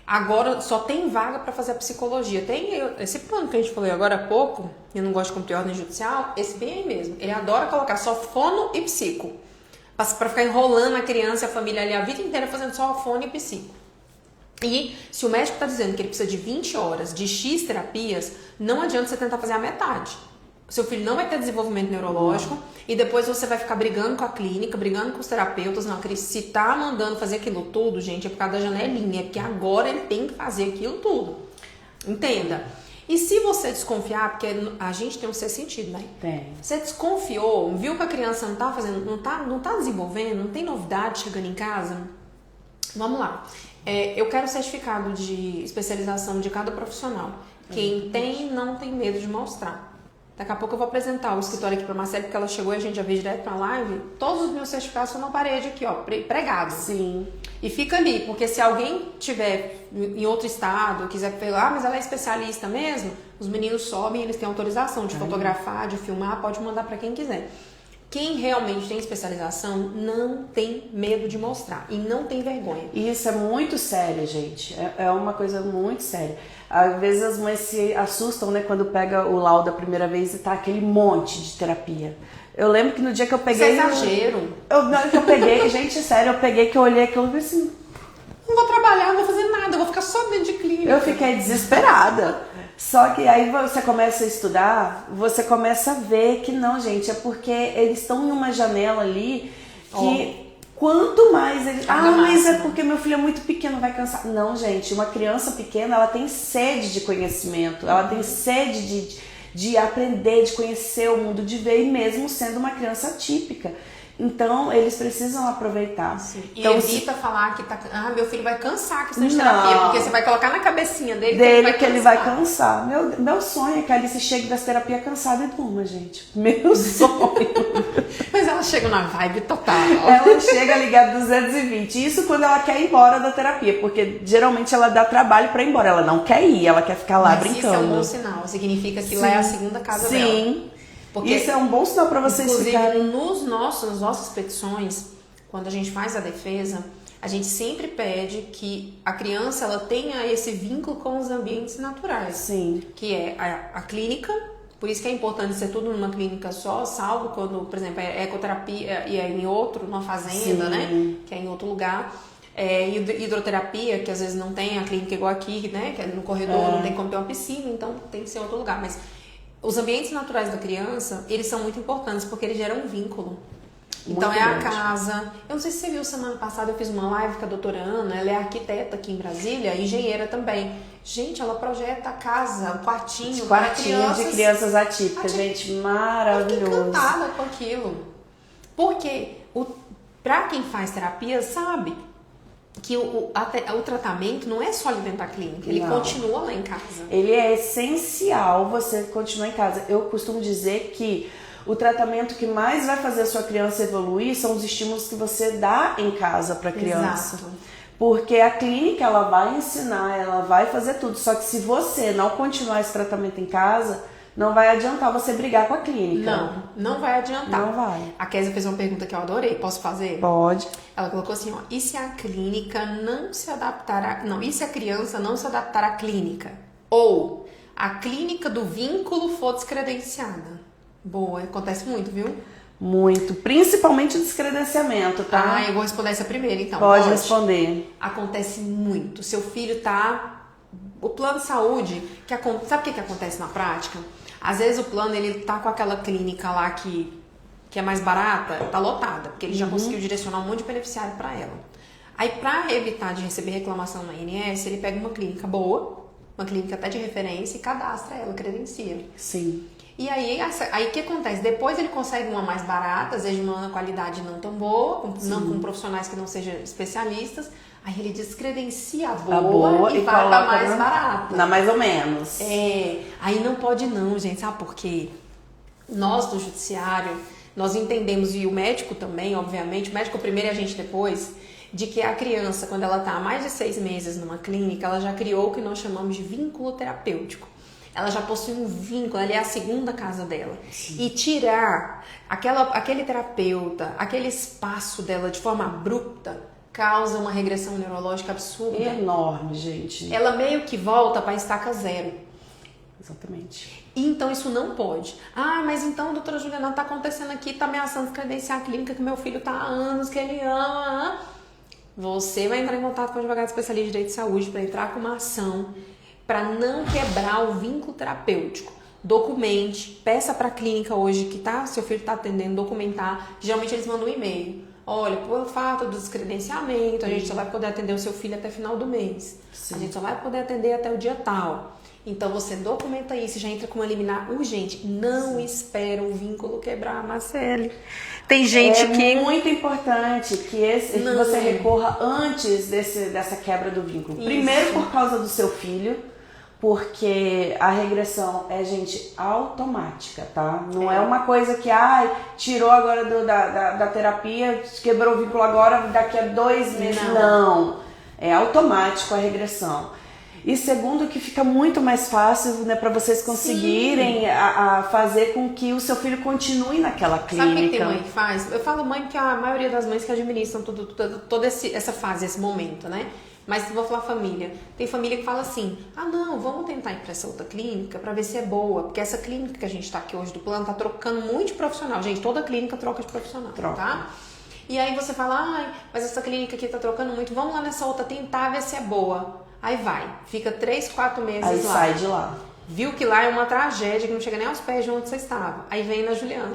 Agora só tem vaga para fazer a psicologia. Tem esse plano que a gente falou agora há pouco, eu não gosto de cumprir ordem judicial, esse bem aí mesmo. Ele adora colocar só fono e psico, para ficar enrolando a criança e a família ali a vida inteira fazendo só fono e psico. E se o médico está dizendo que ele precisa de 20 horas de X terapias, não adianta você tentar fazer a metade. Seu filho não vai ter desenvolvimento neurológico e depois você vai ficar brigando com a clínica, brigando com os terapeutas. Não, Cris, se tá mandando fazer aquilo tudo, gente, é por causa da janelinha, porque agora ele tem que fazer aquilo tudo. Entenda. E se você desconfiar, porque a gente tem um sexto sentido, né? Tem. Você desconfiou, viu que a criança não tá fazendo, não tá desenvolvendo, não tem novidade chegando em casa? Vamos lá. Eu quero certificado de especialização de cada profissional. Quem tem, não tem medo de mostrar. Daqui a pouco eu vou apresentar o escritório aqui pra Marcela, porque ela chegou e a gente já veio direto pra live. Todos os meus certificados estão na parede aqui, ó, pregados. Sim. E fica ali, porque se alguém tiver em outro estado, quiser falar, mas ela é especialista mesmo, os meninos sobem, eles têm autorização de fotografar, de filmar, pode mandar pra quem quiser. Quem realmente tem especialização não tem medo de mostrar e não tem vergonha. E isso é muito sério, gente. É uma coisa muito séria. Às vezes as mães se assustam, né, quando pega o laudo a primeira vez e tá aquele monte de terapia. Eu lembro que no dia que eu peguei... Isso é exagero. Na hora que eu peguei, gente, sério, eu peguei que eu olhei aquilo e falei assim... Não vou trabalhar, não vou fazer nada, eu vou ficar só dentro de clínica. Eu fiquei desesperada. Só que aí você começa a estudar, você começa a ver que não, gente, é porque eles estão em uma janela ali que... Quanto mais ele... mas é porque meu filho é muito pequeno, vai cansar. Não, gente, uma criança pequena, ela tem sede de conhecimento, ela tem sede de aprender, de conhecer o mundo, de ver, e mesmo sendo uma criança atípica. Então, eles precisam aproveitar. Sim. E então, evita falar que meu filho vai cansar com essa terapia, porque você vai colocar na cabecinha dele que ele vai cansar. Meu sonho é que a Alice chegue das terapias cansada e durma, gente. Meu sonho. Mas ela chega na vibe total. Ela chega ligada 220. Isso quando ela quer ir embora da terapia, porque geralmente ela dá trabalho pra ir embora. Ela não quer ir, ela quer ficar lá brincando. Isso é um bom sinal. Significa que lá é a segunda casa dela. Sim. Porque isso é um bom sinal para vocês ficarem... Nas nossas petições, quando a gente faz a defesa, a gente sempre pede que a criança ela tenha esse vínculo com os ambientes naturais. Sim. Que é a clínica, por isso que é importante ser tudo numa clínica só, salvo quando, por exemplo, é ecoterapia e é em outro, numa fazenda, Sim. né? Que é em outro lugar. Hidroterapia, que às vezes não tem a clínica igual aqui, né? Que é no corredor, não tem como ter uma piscina, então tem que ser em outro lugar. Mas os ambientes naturais da criança, eles são muito importantes porque eles geram um vínculo. Então muito é grande. A casa. Eu não sei se você viu, semana passada eu fiz uma live com a doutora Ana, ela é arquiteta aqui em Brasília, engenheira também. Gente, ela projeta a casa, o quartinho de crianças atípicas, gente, maravilhoso. Eu fiquei encantada com aquilo. Porque pra quem faz terapia sabe que o tratamento não é só alimentar a clínica, ele continua lá em casa. Ele é essencial você continuar em casa. Eu costumo dizer que o tratamento que mais vai fazer a sua criança evoluir são os estímulos que você dá em casa para a criança. Exato. Porque a clínica, ela vai ensinar, ela vai fazer tudo. Só que se você não continuar esse tratamento em casa, não vai adiantar você brigar com a clínica. Não vai adiantar. Não vai. A Kézia fez uma pergunta que eu adorei. Posso fazer? Pode. Ela colocou assim, ó. E se a clínica não se adaptar e se a criança não se adaptar à clínica? Ou a clínica do vínculo for descredenciada? Boa, acontece muito, viu? Muito. Principalmente o descredenciamento, tá? Eu vou responder essa primeira, então. Pode responder. Acontece muito. Seu filho tá... O plano de saúde, sabe o que acontece na prática? Às vezes o plano, ele tá com aquela clínica lá que é mais barata, tá lotada, porque ele já conseguiu direcionar um monte de beneficiário para ela. Aí, para evitar de receber reclamação na INS, ele pega uma clínica boa, uma clínica até de referência, e cadastra ela, credencia. Sim. E aí o que acontece? Depois ele consegue uma mais barata, às vezes de uma qualidade não tão boa, não com profissionais que não sejam especialistas. Aí ele descredencia a boa e vai pra mais barata. Na mais ou menos. Aí não pode não, gente. Sabe por quê? Nós do judiciário, nós entendemos, e o médico também, obviamente, o médico primeiro e a gente depois, de que a criança, quando ela está há mais de 6 meses numa clínica, ela já criou o que nós chamamos de vínculo terapêutico. Ela já possui um vínculo, ela é a segunda casa dela. Sim. E tirar aquele terapeuta, aquele espaço dela de forma abrupta, causa uma regressão neurológica absurda. Enorme, gente. Ela meio que volta para a estaca zero. Exatamente. Então isso não pode. Ah, mas então, doutora Juliana, tá acontecendo aqui, tá ameaçando credenciar a clínica que meu filho tá há anos, que ele ama. Você vai entrar em contato com o advogado especialista de direito de saúde para entrar com uma ação para não quebrar o vínculo terapêutico. Documente, peça para a clínica hoje que seu filho está atendendo, documentar. Geralmente eles mandam um e-mail. Olha, pelo fato do descredenciamento, a gente só vai poder atender o seu filho até final do mês. Sim. A gente só vai poder atender até o dia tal. Então você documenta isso e já entra com uma liminar urgente. Não espera o vínculo quebrar, Marcele. Tem gente que... É muito importante que você recorra antes dessa quebra do vínculo. Isso. Primeiro por causa do seu filho, porque a regressão é, gente, automática, tá? Não é uma coisa que, tirou agora da terapia, quebrou o vínculo agora, daqui a 2 meses. Não. É automático a regressão. E segundo, que fica muito mais fácil, né, para vocês conseguirem a fazer com que o seu filho continue naquela clínica. Sabe o que tem mãe que faz? Eu falo mãe porque a maioria das mães que administram toda essa fase, esse momento, né? Mas vou falar família. Tem família que fala assim, não, vamos tentar ir para essa outra clínica para ver se é boa. Porque essa clínica que a gente está aqui hoje do plano tá trocando muito de profissional. Gente, toda clínica troca de profissional, tá? E aí você fala, mas essa clínica aqui tá trocando muito, vamos lá nessa outra tentar ver se é boa. Aí vai, fica 3, 4 meses aí lá. Aí sai de lá. Viu que lá é uma tragédia, que não chega nem aos pés de onde você estava. Aí vem na Juliana.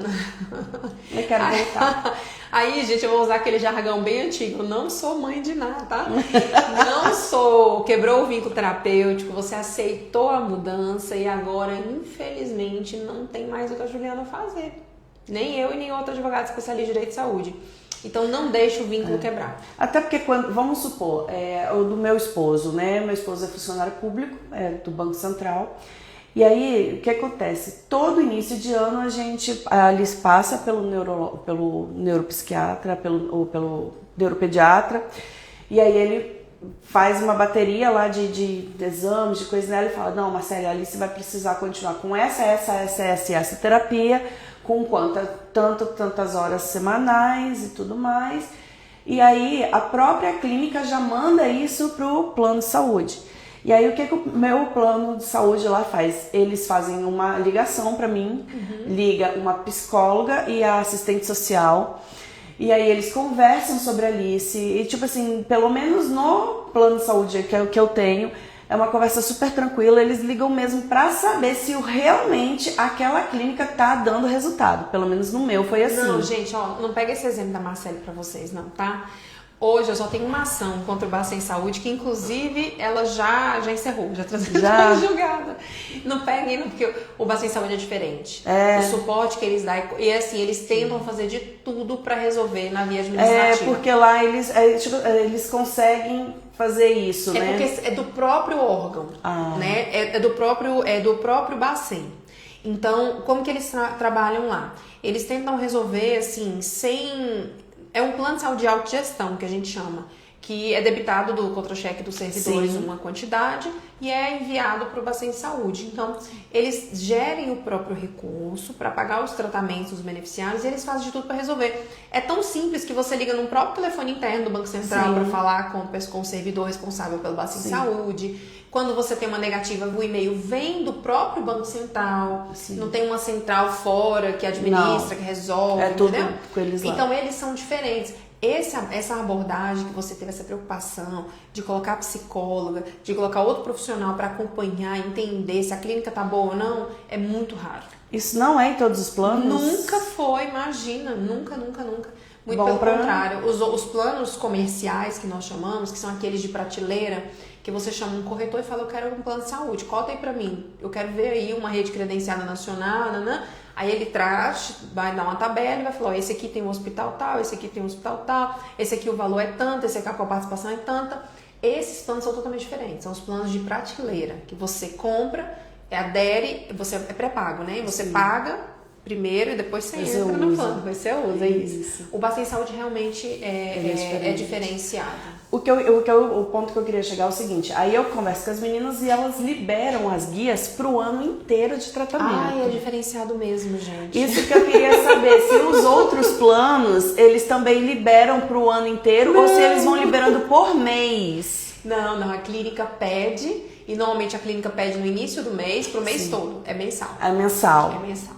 Eu quero voltar. Aí, gente, eu vou usar aquele jargão bem antigo. Eu não sou mãe de nada, tá? Não sou. Quebrou o vínculo terapêutico, você aceitou a mudança e agora, infelizmente, não tem mais o que a Juliana fazer. Nem eu e nem outro advogado especialista de direito de saúde. Então não deixa o vínculo quebrar. Até porque vamos supor, o do meu esposo, né? Meu esposo é funcionário público, do Banco Central. E aí, o que acontece? Todo início de ano a gente passa pelo neuropsiquiatra, pelo neuropediatra, e aí ele faz uma bateria lá de exames, de coisas, né? Ele fala, não, Marcela, ali você vai precisar continuar com essa terapia, com tantas horas semanais e tudo mais. E aí a própria clínica já manda isso pro plano de saúde. E aí o que o meu plano de saúde lá faz? Eles fazem uma ligação para mim, liga uma psicóloga e a assistente social. E aí eles conversam sobre a Alice. E tipo assim, pelo menos no plano de saúde que eu tenho, é uma conversa super tranquila, eles ligam mesmo pra saber se realmente aquela clínica tá dando resultado. Pelo menos no meu foi assim. Não, gente, não pega esse exemplo da Marcele pra vocês, não, tá? Hoje eu só tenho uma ação contra o Bacen Saúde, que inclusive ela já encerrou, já foi julgada. Não peguem, não, porque o Bacen Saúde é diferente. O suporte que eles dão, e assim, eles tentam fazer de tudo pra resolver na via administrativa. Porque lá eles conseguem fazer isso, né? Porque é do próprio órgão, né? É do próprio Bacen. Então, como que eles trabalham lá? Eles tentam resolver, assim, É um plano de saúde de autogestão, que a gente chama, que é debitado do contra-cheque dos servidores uma quantidade e é enviado para o Bacen Saúde. Então, eles gerem o próprio recurso para pagar os tratamentos dos beneficiários e eles fazem de tudo para resolver. É tão simples que você liga num próprio telefone interno do Banco Central para falar com o servidor responsável pelo Bacen Saúde. Quando você tem uma negativa, o e-mail vem do próprio Banco Central. Não tem uma central fora que administra, que resolve, tudo entendeu? Com eles lá. Então, eles são diferentes. Essa abordagem que você teve, essa preocupação de colocar a psicóloga, de colocar outro profissional para acompanhar, entender se a clínica tá boa ou não, é muito raro. Isso não é em todos os planos? Nunca foi, imagina. Nunca. Muito pelo contrário. Os planos comerciais que nós chamamos, que são aqueles de prateleira, que você chama um corretor e fala, eu quero um plano de saúde, cota aí pra mim, eu quero ver aí uma rede credenciada nacional, aí ele traz, vai dar uma tabela e vai falar, ó, esse aqui tem um hospital tal, esse aqui tem um hospital tal, esse aqui o valor é tanto, esse aqui a participação é tanta. Esses planos são totalmente diferentes, são os planos de prateleira, que você compra, adere, você é pré-pago, né? Você paga primeiro e depois você entra no plano, depois você usa isso. O Bacen Saúde realmente é diferenciado. O ponto que eu queria chegar é o seguinte, aí eu converso com as meninas e elas liberam as guias pro ano inteiro de tratamento. É diferenciado mesmo, gente. Isso que eu queria saber, se os outros planos, eles também liberam pro ano inteiro ou se eles vão liberando por mês? Não, a clínica pede, e normalmente a clínica pede no início do mês pro mês todo, é mensal. É mensal. É mensal.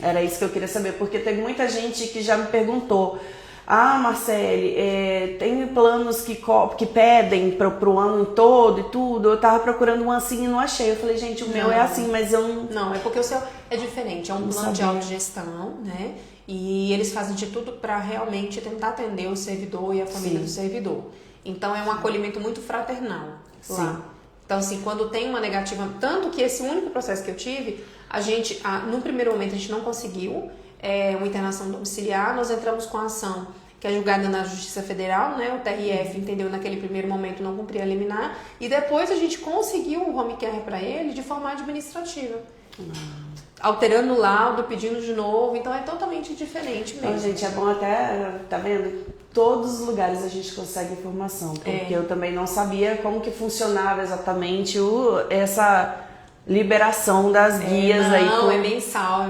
Era isso que eu queria saber, porque teve muita gente que já me perguntou, Marcele, tem planos que pedem pro ano todo e tudo, eu tava procurando um assim e não achei. Eu falei, gente, o meu é assim, mas eu não... Não, é porque o seu é diferente, é um plano de autogestão, né? E eles fazem de tudo para realmente tentar atender o servidor e a família do servidor. Então é um acolhimento muito fraternal lá. Então assim, quando tem uma negativa, tanto que esse único processo que eu tive, no primeiro momento a gente não conseguiu uma internação domiciliar, nós entramos com a ação que é julgada na Justiça Federal, né? O TRF entendeu naquele primeiro momento não cumprir a liminar, e depois a gente conseguiu o home care para ele de forma administrativa. Alterando o laudo, pedindo de novo, então é totalmente diferente mesmo. Então, gente, é bom até, tá vendo? Todos os lugares a gente consegue informação, porque eu também não sabia como que funcionava exatamente essa liberação das guias aí. Não, é mensal.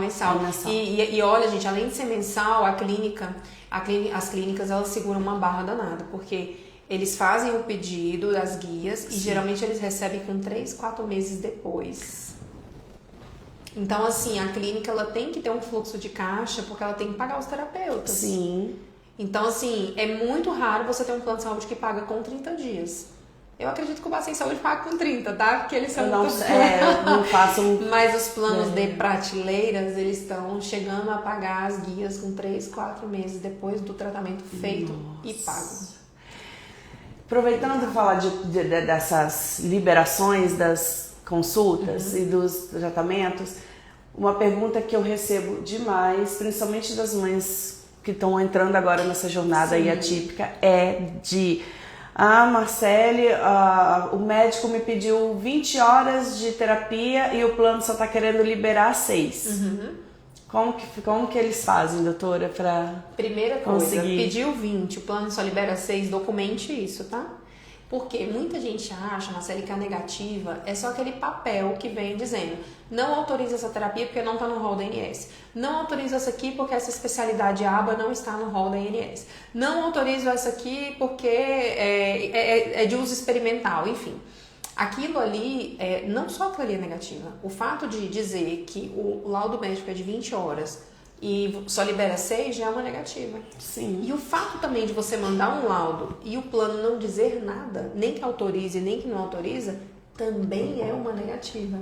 E olha, gente, além de ser mensal, as clínicas elas seguram uma barra danada, porque eles fazem o pedido das guias e geralmente eles recebem com 3, 4 meses depois. Então, assim, a clínica ela tem que ter um fluxo de caixa porque ela tem que pagar os terapeutas. Sim. Então, assim, é muito raro você ter um plano de saúde que paga com 30 dias. Eu acredito que o Bacen Saúde paga com 30, tá? Porque eles são muito... não faço... Mas os planos de prateleiras, eles estão chegando a pagar as guias com 3, 4 meses depois do tratamento feito e pago. Aproveitando de falar dessas liberações das consultas e dos tratamentos, uma pergunta que eu recebo demais, principalmente das mães que estão entrando agora nessa jornada aí atípica, é de... Marcele, o médico me pediu 20 horas de terapia e o plano só tá querendo liberar 6. Como que eles fazem, doutora, pra Primeira coisa, pediu 20, o plano só libera 6, documente isso, tá? Porque muita gente acha, Marcele, que a negativa é só aquele papel que vem dizendo não autoriza essa terapia porque não está no rol da ANS. Não autoriza essa aqui porque essa especialidade ABA não está no rol da ANS. Não autorizo essa aqui porque é de uso experimental, enfim. Aquilo ali, não só aquilo ali é negativa. O fato de dizer que o laudo médico é de 20 horas e só libera 6 já é uma negativa. Sim. E o fato também de você mandar um laudo e o plano não dizer nada, nem que autorize, nem que não autoriza, também é uma negativa.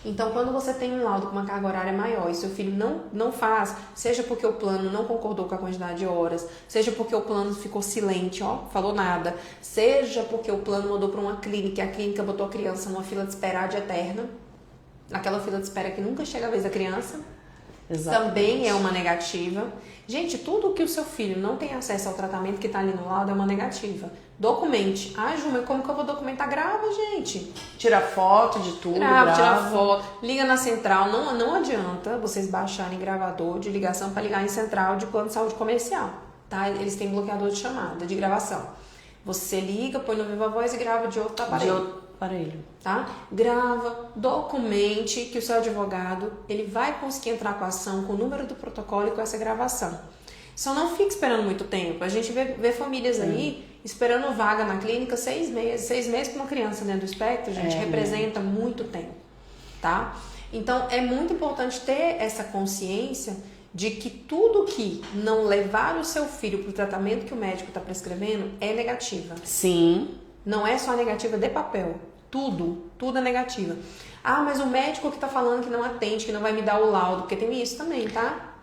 Então, quando você tem um laudo com uma carga horária maior e seu filho não faz, seja porque o plano não concordou com a quantidade de horas, seja porque o plano ficou silente, falou nada, seja porque o plano mandou para uma clínica e a clínica botou a criança numa fila de espera ad eterna, naquela fila de espera que nunca chega a vez da criança, Exatamente. Também é uma negativa. Gente, tudo que o seu filho não tem acesso ao tratamento que está ali no laudo é uma negativa. Documente. Ju, mas como que eu vou documentar? Grava, gente. Tira foto de tudo. Tira foto. Liga na central. Não adianta vocês baixarem gravador de ligação para ligar em central de plano de saúde comercial. Tá? Eles têm bloqueador de chamada, de gravação. Você liga, põe no Viva Voz e grava de outro aparelho. Tá? Grava, documente que o seu advogado ele vai conseguir entrar com a ação com o número do protocolo e com essa gravação. Só não fique esperando muito tempo. A gente vê famílias aí esperando vaga na clínica 6 meses. 6 meses para uma criança dentro do espectro, gente, representa muito tempo, tá? Então, é muito importante ter essa consciência de que tudo que não levar o seu filho para o tratamento que o médico está prescrevendo é negativa. Sim. Não é só negativa de papel. Tudo é negativa. Mas o médico que tá falando que não atende, que não vai me dar o laudo, porque tem isso também, tá?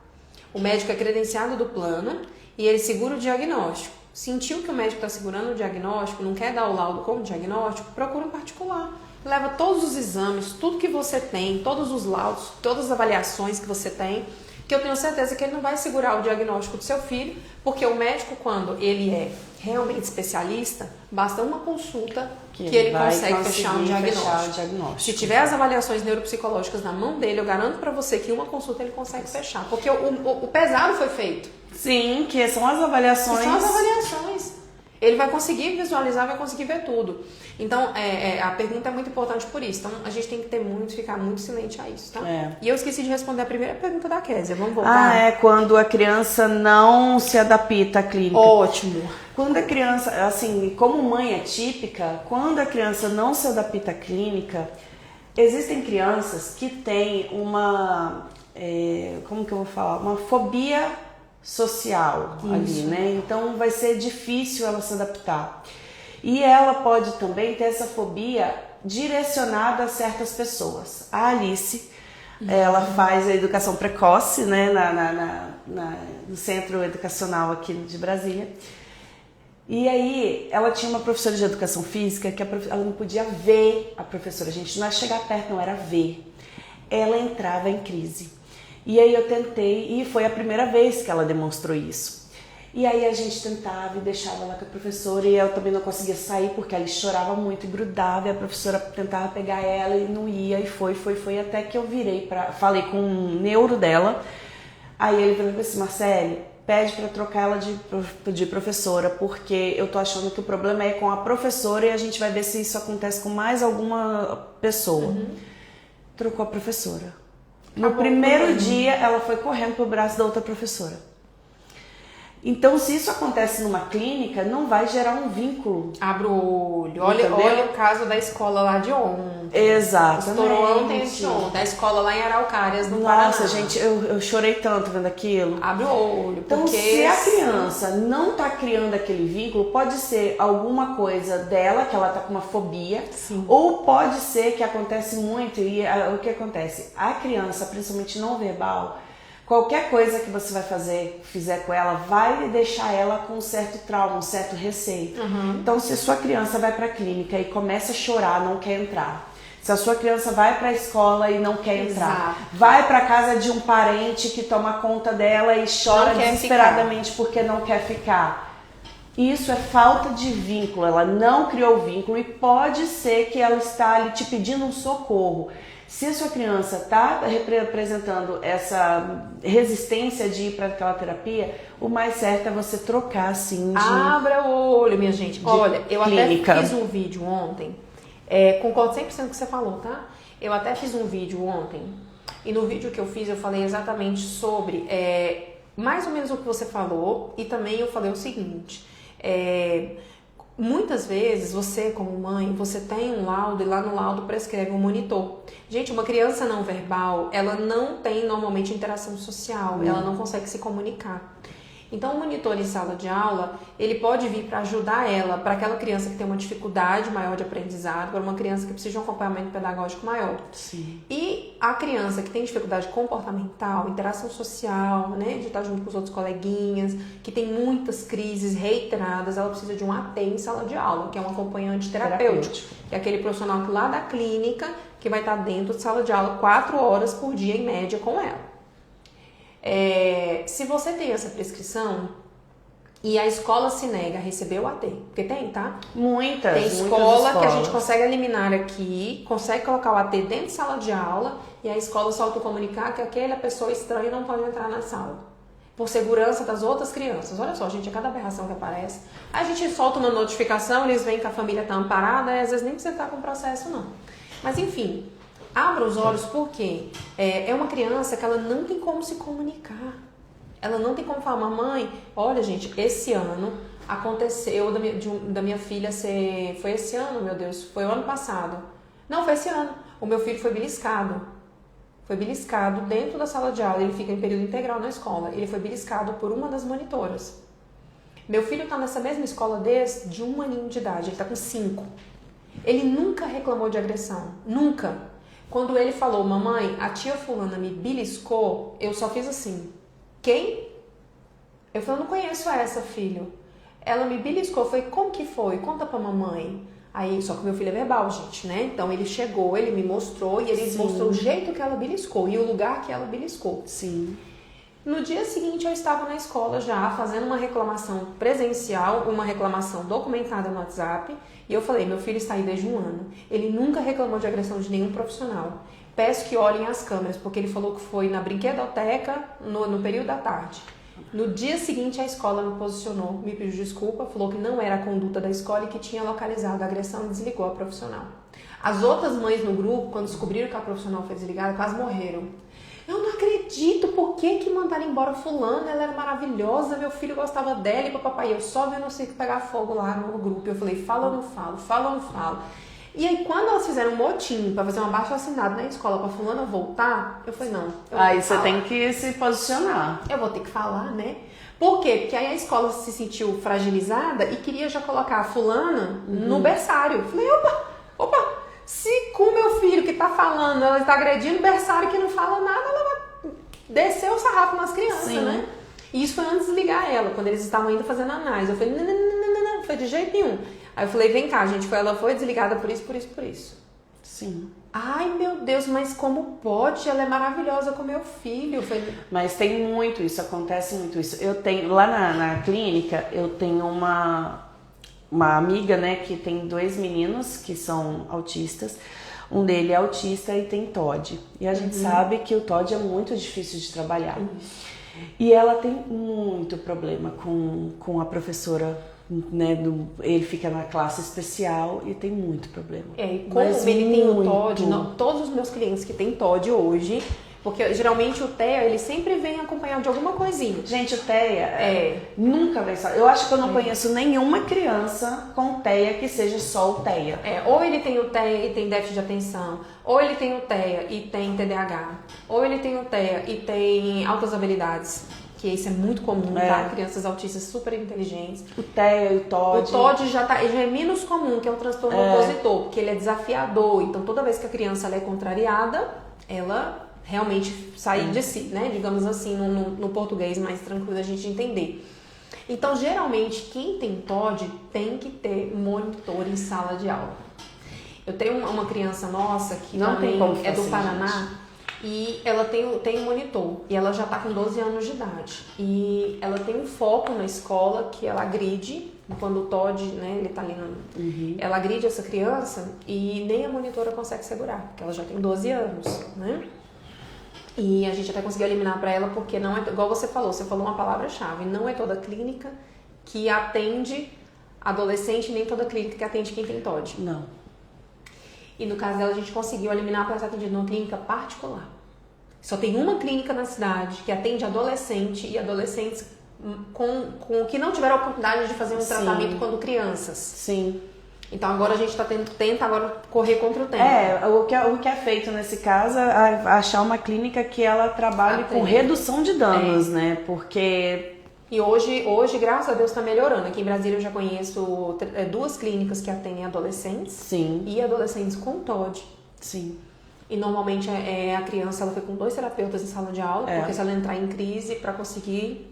O médico é credenciado do plano e ele segura o diagnóstico. Sentiu que o médico está segurando o diagnóstico, não quer dar o laudo como diagnóstico, procura um particular. Leva todos os exames, tudo que você tem, todos os laudos, todas as avaliações que você tem, que eu tenho certeza que ele não vai segurar o diagnóstico do seu filho, porque o médico, quando ele é realmente especialista, basta uma consulta que ele consegue fechar um diagnóstico. Se tiver as avaliações neuropsicológicas na mão dele, eu garanto pra você que uma consulta ele consegue fechar, porque o pesado foi feito. Sim, que são as avaliações. Que são as avaliações. Ele vai conseguir visualizar, vai conseguir ver tudo. Então, a pergunta é muito importante por isso. Então, a gente tem que ficar muito silente a isso, tá? E eu esqueci de responder a primeira pergunta da Kézia. Vamos voltar? Quando a criança não se adapta à clínica. Ótimo. Quando a criança, assim, como mãe atípica, quando a criança não se adapta à clínica, existem crianças que têm uma, como que eu vou falar? Uma fobia social ali, né? Então vai ser difícil ela se adaptar. E ela pode também ter essa fobia direcionada a certas pessoas. A Alice, ela faz a educação precoce, né, no centro educacional aqui de Brasília. E aí ela tinha uma professora de educação física que ela não podia ver a professora. Gente, não é chegar perto, não, era ver. Ela entrava em crise. E aí eu tentei, e foi a primeira vez que ela demonstrou isso. E aí a gente tentava e deixava ela com a professora, e eu também não conseguia sair porque ela chorava muito e grudava, e a professora tentava pegar ela e não ia, e foi, até que eu falei com um neuro dela. Aí ele falou assim: Marcele, pede para trocar ela de professora, porque eu tô achando que o problema é com a professora e a gente vai ver se isso acontece com mais alguma pessoa. Trocou a professora. No primeiro dia, ela foi correndo pro braço da outra professora. Então, se isso acontece numa clínica, não vai gerar um vínculo. Abre o olho. Olha o caso da escola lá de ontem. Exatamente. Estourou ontem de ontem. Da escola lá em Araucárias, no Paraná. Nossa, gente, eu chorei tanto vendo aquilo. Abre o olho. Então, se a criança não tá criando aquele vínculo, pode ser alguma coisa dela, que ela tá com uma fobia. Sim. Ou pode ser que acontece muito, e o que acontece? A criança, principalmente não verbal, qualquer coisa que você vai fizer com ela, vai deixar ela com um certo trauma, um certo receio. Então, se a sua criança vai para a clínica e começa a chorar, não quer entrar. Se a sua criança vai para a escola e não quer entrar. Vai para casa de um parente que toma conta dela e chora desesperadamente porque não quer ficar. Isso é falta de vínculo. Ela não criou vínculo e pode ser que ela está ali te pedindo um socorro. Se a sua criança está representando essa resistência de ir para aquela terapia, o mais certo é você trocar, assim, de... Abra o olho, minha gente. Olha, eu clínica. Até fiz um vídeo ontem, concordo 100% com o que você falou, tá? Eu até fiz um vídeo ontem, e no vídeo que eu fiz eu falei exatamente sobre, mais ou menos o que você falou, e também eu falei o seguinte... Muitas vezes você, como mãe, você tem um laudo e lá no laudo prescreve um monitor. Gente, uma criança não verbal, ela não tem normalmente interação social, ela não consegue se comunicar. Então, o monitor em sala de aula, ele pode vir para ajudar ela, para aquela criança que tem uma dificuldade maior de aprendizado, para uma criança que precisa de um acompanhamento pedagógico maior. Sim. E a criança que tem dificuldade comportamental, interação social, né, de estar junto com os outros coleguinhas, que tem muitas crises reiteradas, ela precisa de um AT em sala de aula, que é um acompanhante terapêutico, que é aquele profissional lá da clínica que vai estar dentro de sala de aula 4 horas por dia, em média, com ela. Se você tem essa prescrição e a escola se nega a receber o AT, porque tem, tá? Muitas escolas que a gente escolas. consegue eliminar aqui, consegue colocar o AT dentro de sala de aula e a escola só autocomunicar que aquela pessoa estranha não pode entrar na sala, por segurança das outras crianças. Olha só, gente, a cada aberração que aparece, a gente solta uma notificação, eles veem que a família tá amparada, e às vezes nem precisa estar com processo, não. Mas enfim... Abra os olhos porque é uma criança que ela não tem como se comunicar. Ela não tem como falar, mamãe, olha gente, esse ano aconteceu da minha filha ser... Foi esse ano, meu Deus, foi o ano passado. Não, foi esse ano. O meu filho foi beliscado. Foi beliscado dentro da sala de aula, ele fica em período integral na escola. Ele foi beliscado por uma das monitoras. Meu filho está nessa mesma escola desde 1 aninho de idade, ele está com 5. Ele nunca reclamou de agressão, nunca. Quando ele falou, mamãe, a tia fulana me beliscou, eu só fiz assim. Quem? Eu falei, não conheço essa, filho. Ela me beliscou. Eu falei, como que foi? Conta pra mamãe. Aí, só que meu filho é verbal, gente, né? Então ele chegou, ele me mostrou e ele mostrou o jeito que ela beliscou e o lugar que ela beliscou. Sim. No dia seguinte eu estava na escola já fazendo uma reclamação presencial, uma reclamação documentada no WhatsApp. E eu falei, meu filho está aí desde 1 ano. Ele nunca reclamou de agressão de nenhum profissional. Peço que olhem as câmeras, porque ele falou que foi na brinquedoteca no período da tarde. No dia seguinte, a escola me posicionou, me pediu desculpa, falou que não era a conduta da escola e que tinha localizado a agressão e desligou a profissional. As outras mães no grupo, quando descobriram que a profissional foi desligada, quase morreram. Eu não acredito, por que mandaram embora fulana? Ela era maravilhosa, meu filho gostava dela e papai, eu só vendo o circo pegar fogo lá no grupo. Eu falei, fala ou não falo, fala ou não falo. E aí, quando elas fizeram um motim pra fazer um abaixo-assinado na escola pra fulana voltar, eu falei, não. Aí você tem que se posicionar. Eu vou ter que falar, né? Por quê? Porque aí a escola se sentiu fragilizada e queria já colocar a fulana no berçário. Eu falei, opa, se com o meu filho que tá falando, ela tá agredindo o berçário que não fala nada, ela vai descer o sarrafo nas crianças, né? E isso foi antes de ligar ela, quando eles estavam ainda fazendo análise. Eu falei, não foi de jeito nenhum. Aí eu falei, vem cá, gente, ela foi desligada por isso. Sim. Ai, meu Deus, mas como pode? Ela é maravilhosa com meu filho. Mas tem muito isso, acontece muito isso. Eu tenho, lá na clínica, eu tenho uma amiga, né, que tem 2 meninos que são autistas. Um dele é autista e tem TOD. E a gente sabe que o TOD é muito difícil de trabalhar. E ela tem muito problema com a professora, né? Ele fica na classe especial e tem muito problema. E como ele tem o TOD, todos os meus clientes que têm TOD hoje, porque geralmente o TEA, ele sempre vem acompanhado de alguma coisinha. Gente, o TEA nunca vai só. Eu acho que eu não conheço nenhuma criança com TEA que seja só o TEA. Ou ele tem o TEA e tem déficit de atenção, ou ele tem o TEA e tem TDAH, ou ele tem o TEA e tem altas habilidades. Que isso é muito comum, tá? Crianças autistas super inteligentes. O TEA e o TOD. O TOD já é menos comum, que é o transtorno opositor, porque ele é desafiador. Então, toda vez que a criança ela é contrariada, ela realmente sai de si, né? Digamos assim, no português mais tranquilo a gente entender. Então, geralmente, quem tem TOD tem que ter monitor em sala de aula. Eu tenho uma criança nossa que não também tem é do Paraná. E ela tem um monitor, e ela já está com 12 anos de idade. E ela tem um foco na escola que ela agride, quando o TOD, né, ele tá ali ela agride essa criança e nem a monitora consegue segurar, porque ela já tem 12 anos, né? E a gente até conseguiu eliminar para ela, porque não é, igual você falou uma palavra-chave, não é toda clínica que atende adolescente, nem toda clínica que atende quem tem TOD. Não. E no caso dela, a gente conseguiu eliminar para ser atendida numa clínica particular. Só tem uma clínica na cidade que atende adolescente e adolescentes com que não tiveram a oportunidade de fazer um tratamento quando crianças. Sim. Então agora a gente tenta agora correr contra o tempo. O que é feito nesse caso é achar uma clínica que ela trabalhe com redução de danos, né? Porque... E hoje, graças a Deus, está melhorando. Aqui em Brasília eu já conheço 2 clínicas que atendem adolescentes. Sim. E adolescentes com TOD. Sim. E normalmente a criança ela foi com 2 terapeutas em sala de aula, porque se ela entrar em crise para conseguir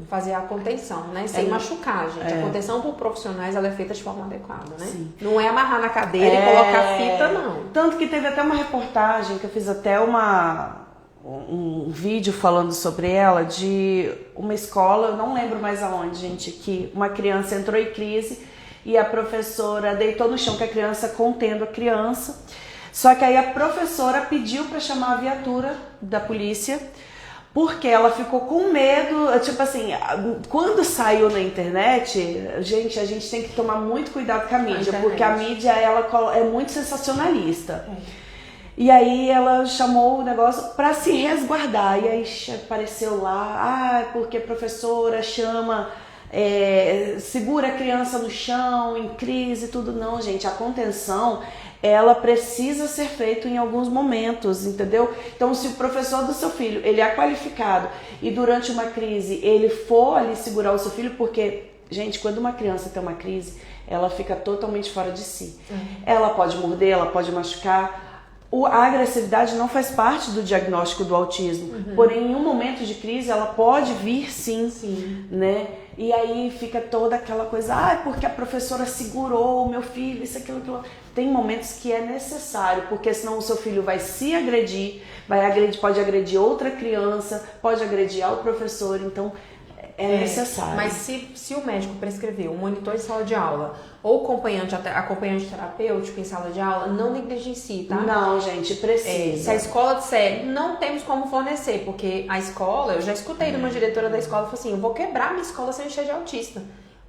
fazer a contenção, né? Sem machucar, gente. A contenção por profissionais ela é feita de forma adequada, né? Sim. Não é amarrar na cadeira e colocar fita, não. Tanto que teve até uma reportagem que eu fiz até um vídeo falando sobre ela, de uma escola, eu não lembro mais aonde, gente, que uma criança entrou em crise e a professora deitou no chão com a criança, contendo a criança. Só que aí a professora pediu para chamar a viatura da polícia, porque ela ficou com medo, tipo assim, quando saiu na internet, gente, a gente tem que tomar muito cuidado com a mídia, porque a mídia ela é muito sensacionalista. E aí ela chamou o negócio para se resguardar, e aí apareceu lá, porque a professora chama... segura a criança no chão, em crise, tudo. Não, gente, a contenção ela precisa ser feita em alguns momentos, entendeu? Então, se o professor do seu filho, ele é qualificado e durante uma crise ele for ali segurar o seu filho, porque, gente, quando uma criança tem uma crise, ela fica totalmente fora de si. Ela pode morder, ela pode machucar. A agressividade não faz parte do diagnóstico do autismo, porém, em um momento de crise, ela pode vir sim. Né? E aí fica toda aquela coisa, porque a professora segurou o meu filho, isso, aquilo. Tem momentos que é necessário, porque senão o seu filho vai se agredir, pode agredir outra criança, pode agredir ao professor, então é necessário. Mas se o médico prescreveu um monitor de sala de aula ou acompanhante terapêutico em sala de aula, não negligencie, tá? Não, gente, precisa. Se a escola disser, não temos como fornecer, porque a escola, eu já escutei de uma diretora da escola, falou assim, eu vou quebrar minha escola se eu encher de autista.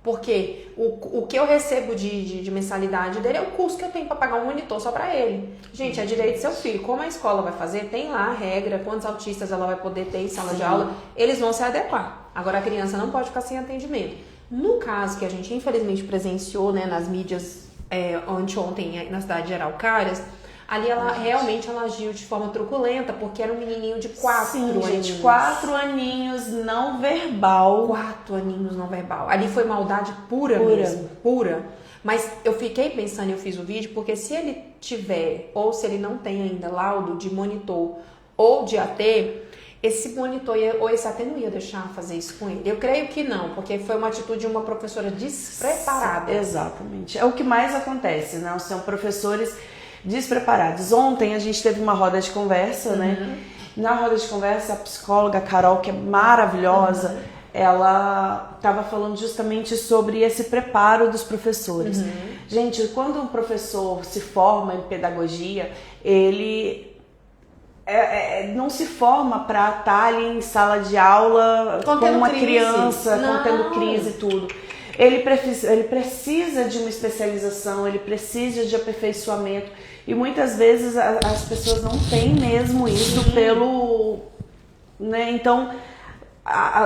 Porque o que eu recebo de mensalidade dele é o custo que eu tenho para pagar um monitor só para ele. Gente, é direito do seu filho. Como a escola vai fazer, tem lá a regra, quantos autistas ela vai poder ter em sala de aula, eles vão se adequar. Agora a criança não pode ficar sem atendimento. No caso que a gente infelizmente presenciou, né, nas mídias anteontem na cidade de Araucárias, ali ela realmente agiu de forma truculenta, porque era um menininho de 4 aninhos. Gente, 4 aninhos não verbal. 4 aninhos não verbal. Ali foi maldade pura mesmo, pura. Mas eu fiquei pensando, eu fiz o vídeo, porque se ele tiver, ou se ele não tem ainda laudo de monitor ou de AT, esse monitor ou esse AT não ia deixar fazer isso com ele. Eu creio que não, porque foi uma atitude de uma professora despreparada. Exatamente. É o que mais acontece, né? São professores despreparados. Ontem a gente teve uma roda de conversa, né? Na roda de conversa, a psicóloga Carol, que é maravilhosa, ela estava falando justamente sobre esse preparo dos professores. Gente, quando um professor se forma em pedagogia, ele não se forma para estar ali em sala de aula contendo com uma crise. Criança, Não. contendo crise e tudo. Ele precisa de uma especialização, ele precisa de aperfeiçoamento. E muitas vezes as pessoas não têm mesmo isso né? Então,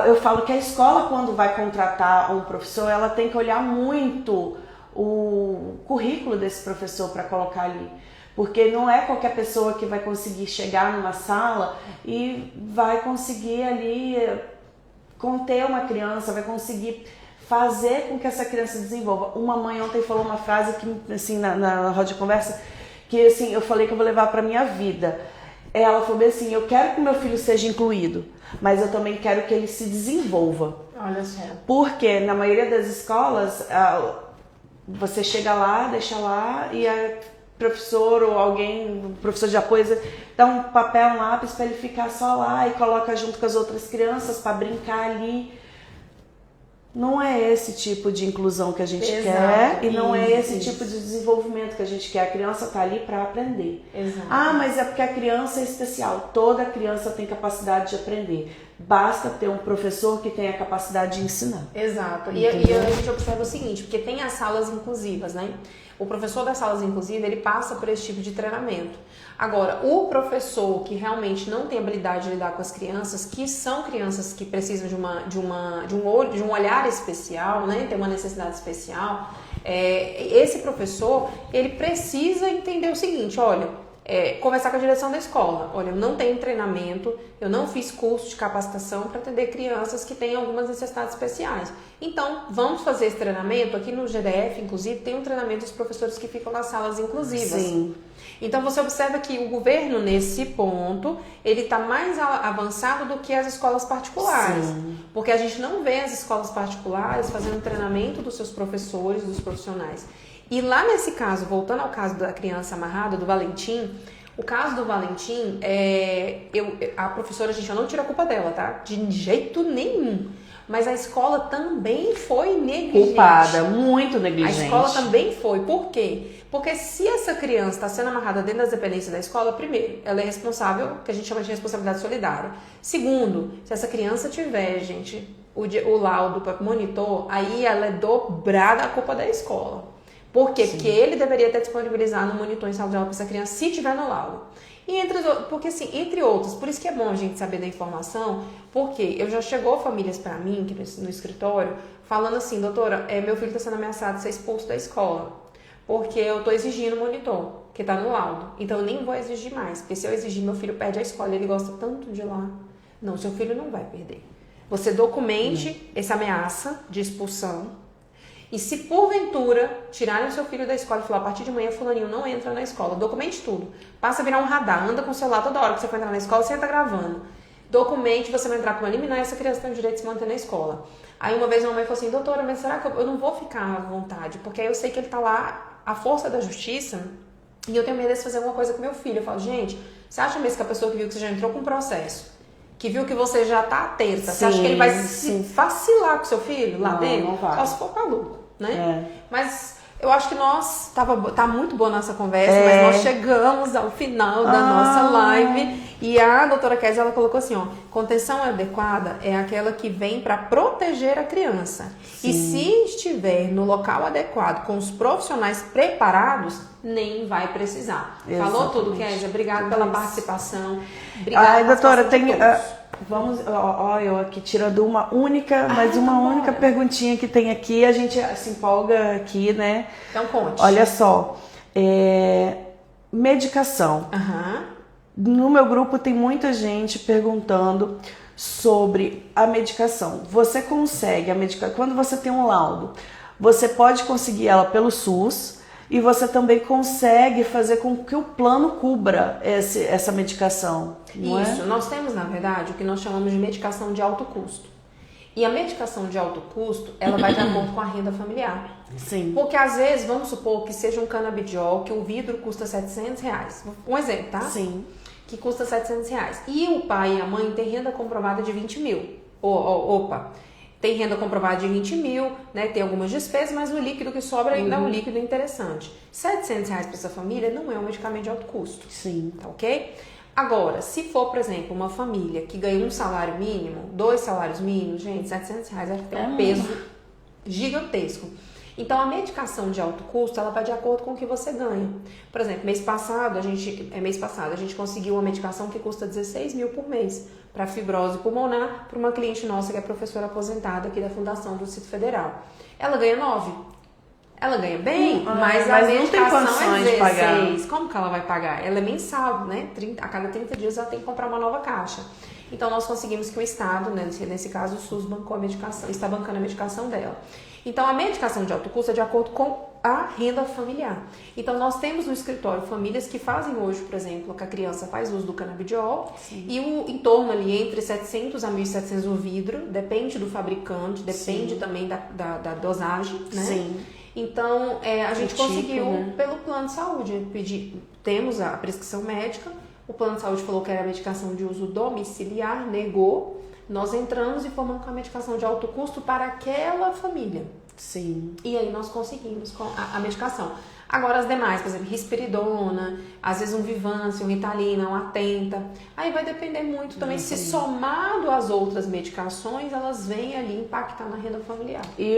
eu falo que a escola, quando vai contratar um professor, ela tem que olhar muito o currículo desse professor para colocar ali. Porque não é qualquer pessoa que vai conseguir chegar numa sala e vai conseguir ali conter uma criança, vai conseguir fazer com que essa criança desenvolva. Uma mãe ontem falou uma frase que, assim, na roda de conversa, que assim, eu falei que eu vou levar para minha vida. Ela falou bem assim, eu quero que meu filho seja incluído, mas eu também quero que ele se desenvolva. Olha só. Porque na maioria das escolas, você chega lá, deixa lá e a professor ou alguém, professor de apoio, dá um papel, um lápis para ele ficar só lá e coloca junto com as outras crianças para brincar ali. Não é esse tipo de inclusão que a gente quer e não é esse tipo de desenvolvimento que a gente quer. A criança está ali para aprender. Exato. Mas é porque a criança é especial. Toda criança tem capacidade de aprender. Basta ter um professor que tenha a capacidade de ensinar. Exato. E a gente observa o seguinte, porque tem as salas inclusivas, né? O professor das salas inclusivas, ele passa por esse tipo de treinamento. Agora, o professor que realmente não tem habilidade de lidar com as crianças, que são crianças que precisam de um olhar especial, né? Tem uma necessidade especial, esse professor, ele precisa entender o seguinte, olha, conversar com a direção da escola. Olha, eu não tenho treinamento, eu não fiz curso de capacitação para atender crianças que têm algumas necessidades especiais. Então, vamos fazer esse treinamento. Aqui no GDF, inclusive, tem um treinamento dos professores que ficam nas salas inclusivas. Sim. Então, você observa que o governo, nesse ponto, ele está mais avançado do que as escolas particulares. Sim. Porque a gente não vê as escolas particulares fazendo treinamento dos seus professores, dos profissionais. E lá nesse caso, voltando ao caso da criança amarrada, do Valentim, o caso do Valentim, a professora, gente, eu não tiro a culpa dela, tá? De jeito nenhum. Mas a escola também foi negligente. Culpada, muito negligente. A escola também foi. Por quê? Porque se essa criança está sendo amarrada dentro das dependências da escola, primeiro, ela é responsável, que a gente chama de responsabilidade solidária. Segundo, se essa criança tiver, gente, o laudo para monitor, aí ela é dobrada a culpa da escola. Por quê? Sim. Porque ele deveria ter disponibilizado um monitor em sala de aula para essa criança se tiver no laudo. E porque assim, entre outros, por isso que é bom a gente saber da informação, porque já chegou famílias para mim, aqui no escritório, falando assim, doutora, meu filho está sendo ameaçado de ser expulso da escola, porque eu estou exigindo monitor, que está no laudo. Então eu nem vou exigir mais, porque se eu exigir, meu filho perde a escola, ele gosta tanto de lá. Não, seu filho não vai perder. Você documente essa ameaça de expulsão. E se porventura tirarem o seu filho da escola e falar, a partir de manhã fulaninho não entra na escola, documente tudo. Passa a virar um radar, anda com o celular toda hora que você for entrar na escola, você está gravando. documente, você vai entrar com uma liminar e essa criança tem o direito de se manter na escola. Aí uma vez uma mãe falou assim, doutora, mas será que eu não vou ficar à vontade? Porque aí eu sei que ele tá lá, à força da justiça, e eu tenho medo de fazer alguma coisa com meu filho. Eu falo, gente, você acha mesmo que a pessoa que viu que você já entrou com um processo, que viu que você já tá atenta, você acha que ele vai se vacilar com seu filho lá dentro? Não vai. Só se for maluco, né? Mas eu acho que tá muito boa a nossa conversa, mas nós chegamos ao final da nossa live. E a doutora Kézia, ela colocou assim, ó, contenção adequada é aquela que vem para proteger a criança. Sim. E se estiver no local adequado, com os profissionais preparados, nem vai precisar. Exatamente. Falou tudo, Kézia. Obrigada pela participação. Obrigada. Ai, doutora, tem... Vamos, ó, eu aqui tirando uma única perguntinha que tem aqui, a gente se empolga aqui, né? Então conte. Olha só, medicação. No meu grupo tem muita gente perguntando sobre a medicação. Você consegue a medicação, quando você tem um laudo, você pode conseguir ela pelo SUS e você também consegue fazer com que o plano cubra essa medicação. Isso, nós temos na verdade o que nós chamamos de medicação de alto custo. E a medicação de alto custo, ela vai de acordo com a renda familiar. Sim. Porque às vezes, vamos supor que seja um canabidiol, que o vidro custa R$700. Um exemplo, tá? Sim. Que custa R$700. E o pai e a mãe têm renda comprovada de 20 mil. Tem renda comprovada de 20 mil, né? Tem algumas despesas, mas o líquido que sobra ainda é um líquido interessante. R$700 para essa família não é um medicamento de alto custo. Sim. Tá ok? Agora, se for, por exemplo, uma família que ganha um salário mínimo, 2 salários mínimos, gente, R$700 acho que tem um peso gigantesco. Então, a medicação de alto custo, ela vai de acordo com o que você ganha. Por exemplo, mês passado, a gente conseguiu uma medicação que custa 16 mil por mês para fibrose pulmonar, para uma cliente nossa que é professora aposentada aqui da Fundação do Distrito Federal. Ela ganha 9. Ela ganha bem, mas a medicação é 16. De pagar. Como que ela vai pagar? Ela é mensal, né? A cada 30 dias ela tem que comprar uma nova caixa. Então, nós conseguimos que o Estado, né, nesse caso o SUS, bancou a medicação, está bancando a medicação dela. Então, a medicação de alto custo é de acordo com a renda familiar. Então, nós temos no escritório famílias que fazem hoje, por exemplo, que a criança faz uso do canabidiol. Sim. E em torno ali entre 700 a 1.700 o vidro, depende do fabricante, depende também da dosagem, né? Sim. Então, a gente conseguiu, né, pelo plano de saúde, temos a prescrição médica, o plano de saúde falou que era medicação de uso domiciliar, negou, nós entramos e formamos com a medicação de alto custo para aquela família. Sim. E aí nós conseguimos com a medicação. Agora as demais, por exemplo, risperidona, às vezes um Vivance, um Ritalina, um Atenta. Aí vai depender muito também, se somado às outras medicações, elas vêm ali impactar na renda familiar. E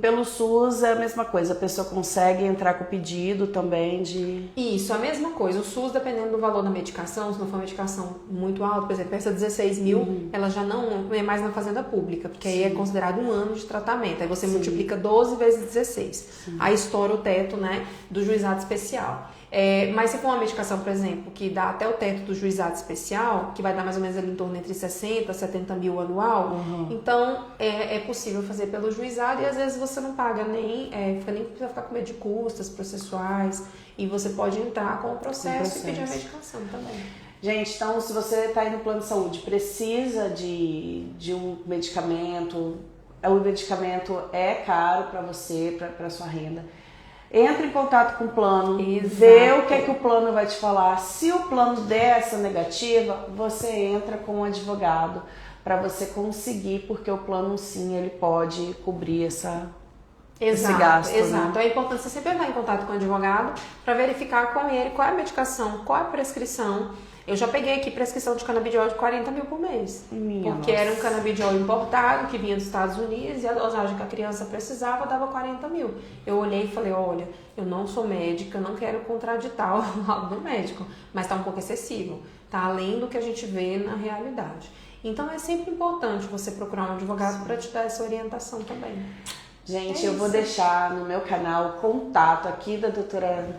pelo SUS é a mesma coisa, a pessoa consegue entrar com o pedido também de... Isso, a mesma coisa. O SUS, dependendo do valor da medicação, se não for uma medicação muito alta, por exemplo, essa 16 mil, ela já não é mais na fazenda pública, porque aí é considerado um ano de tratamento. Aí você multiplica 12 vezes 16. Aí estoura o teto, né, do juizado especial. Mas se for uma medicação, por exemplo, que dá até o teto do juizado especial, que vai dar mais ou menos ali em torno entre 60 a 70 mil anual, então é possível fazer pelo juizado e às vezes você não paga nem precisa ficar com medo de custas processuais e você pode entrar com o processo e pedir a medicação também. Gente, então se você está aí no plano de saúde, precisa de um medicamento, o medicamento é caro para você, para sua renda. Entra em contato com o plano, vê o que é que o plano vai te falar. Se o plano der essa negativa, você entra com um advogado para você conseguir, porque o plano sim, ele pode cobrir esse gasto. Exato. Né? É importante você sempre entrar em contato com o advogado para verificar com ele qual é a medicação, qual é a prescrição. Eu já peguei aqui prescrição de canabidiol de 40 mil por mês. Porque era um canabidiol importado que vinha dos Estados Unidos e a dosagem que a criança precisava dava 40 mil. Eu olhei e falei, olha, eu não sou médica, não quero contraditar o laudo do médico, mas está um pouco excessivo, está além do que a gente vê na realidade. Então é sempre importante você procurar um advogado para te dar essa orientação também. Gente, eu vou deixar no meu canal o contato aqui da doutora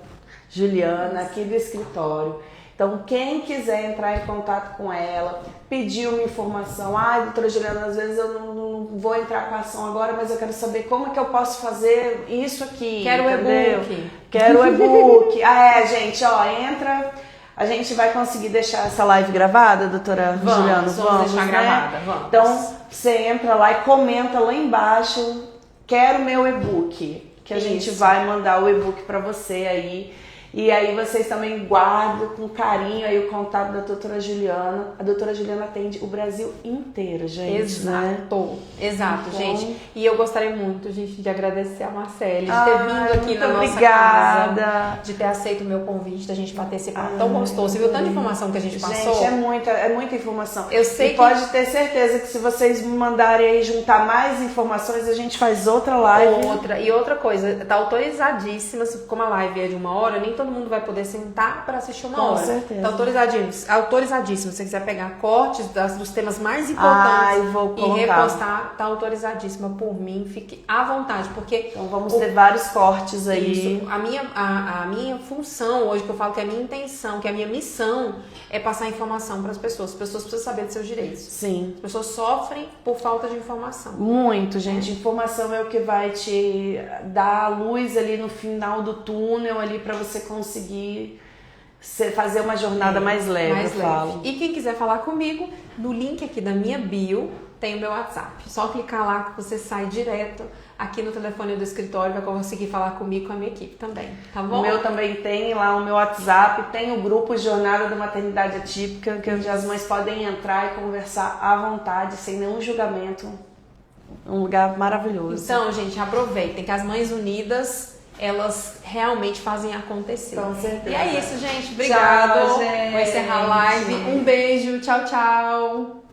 Juliana, aqui do escritório. Então, quem quiser entrar em contato com ela, pedir uma informação, doutora Juliana, às vezes eu não vou entrar com a ação agora, mas eu quero saber como é que eu posso fazer isso aqui. Quero o e-book. Quero o e-book. Gente, entra A gente vai conseguir deixar essa live gravada, doutora Juliana? Vamos deixar né? gravada, vamos. Então, você entra lá e comenta lá embaixo, quero meu e-book, que a gente vai mandar o e-book para você aí. E aí vocês também guardam com carinho aí o contato da doutora Juliana. A doutora Juliana atende o Brasil inteiro, gente. Exato, exato, Então, gente. E eu gostaria muito, gente, de agradecer a Marcele, de ter vindo aqui na nossa obrigada. casa, de ter aceito o meu convite, da gente bater esse papo tão gostoso. Você viu tanta informação que a gente passou? Gente, é muita informação. Eu sei que pode ter certeza que se vocês me mandarem aí juntar mais informações, a gente faz outra live. E outra coisa, tá autorizadíssima, como a live é de 1 hora, nem todo mundo vai poder sentar para assistir 1 hora. Com certeza. Tá autorizadíssimo. Se você quiser pegar cortes dos temas mais importantes e repostar, tá autorizadíssima por mim. Fique à vontade, porque então vamos ter vários cortes aí. Isso, a minha função hoje, que eu falo que é a minha intenção, que é a minha missão, é passar informação para as pessoas. As pessoas precisam saber dos seus direitos. Sim. As pessoas sofrem por falta de informação. Muito, gente. Informação é o que vai te dar a luz ali no final do túnel ali para você conseguir fazer uma jornada mais leve, eu falo. E quem quiser falar comigo, no link aqui da minha bio tem o meu WhatsApp. Só clicar lá que você sai direto aqui no telefone do escritório, vai conseguir falar comigo e com a minha equipe também, tá bom? O meu também tem lá o meu WhatsApp, tem o grupo Jornada da Maternidade Atípica, que onde as mães podem entrar e conversar à vontade, sem nenhum julgamento. Um lugar maravilhoso. Então, gente, aproveitem que as Mães Unidas, elas realmente fazem acontecer. Com certeza. E é isso, gente. Obrigada. Tchau, gente. Vou encerrar a live. Um beijo. Tchau, tchau.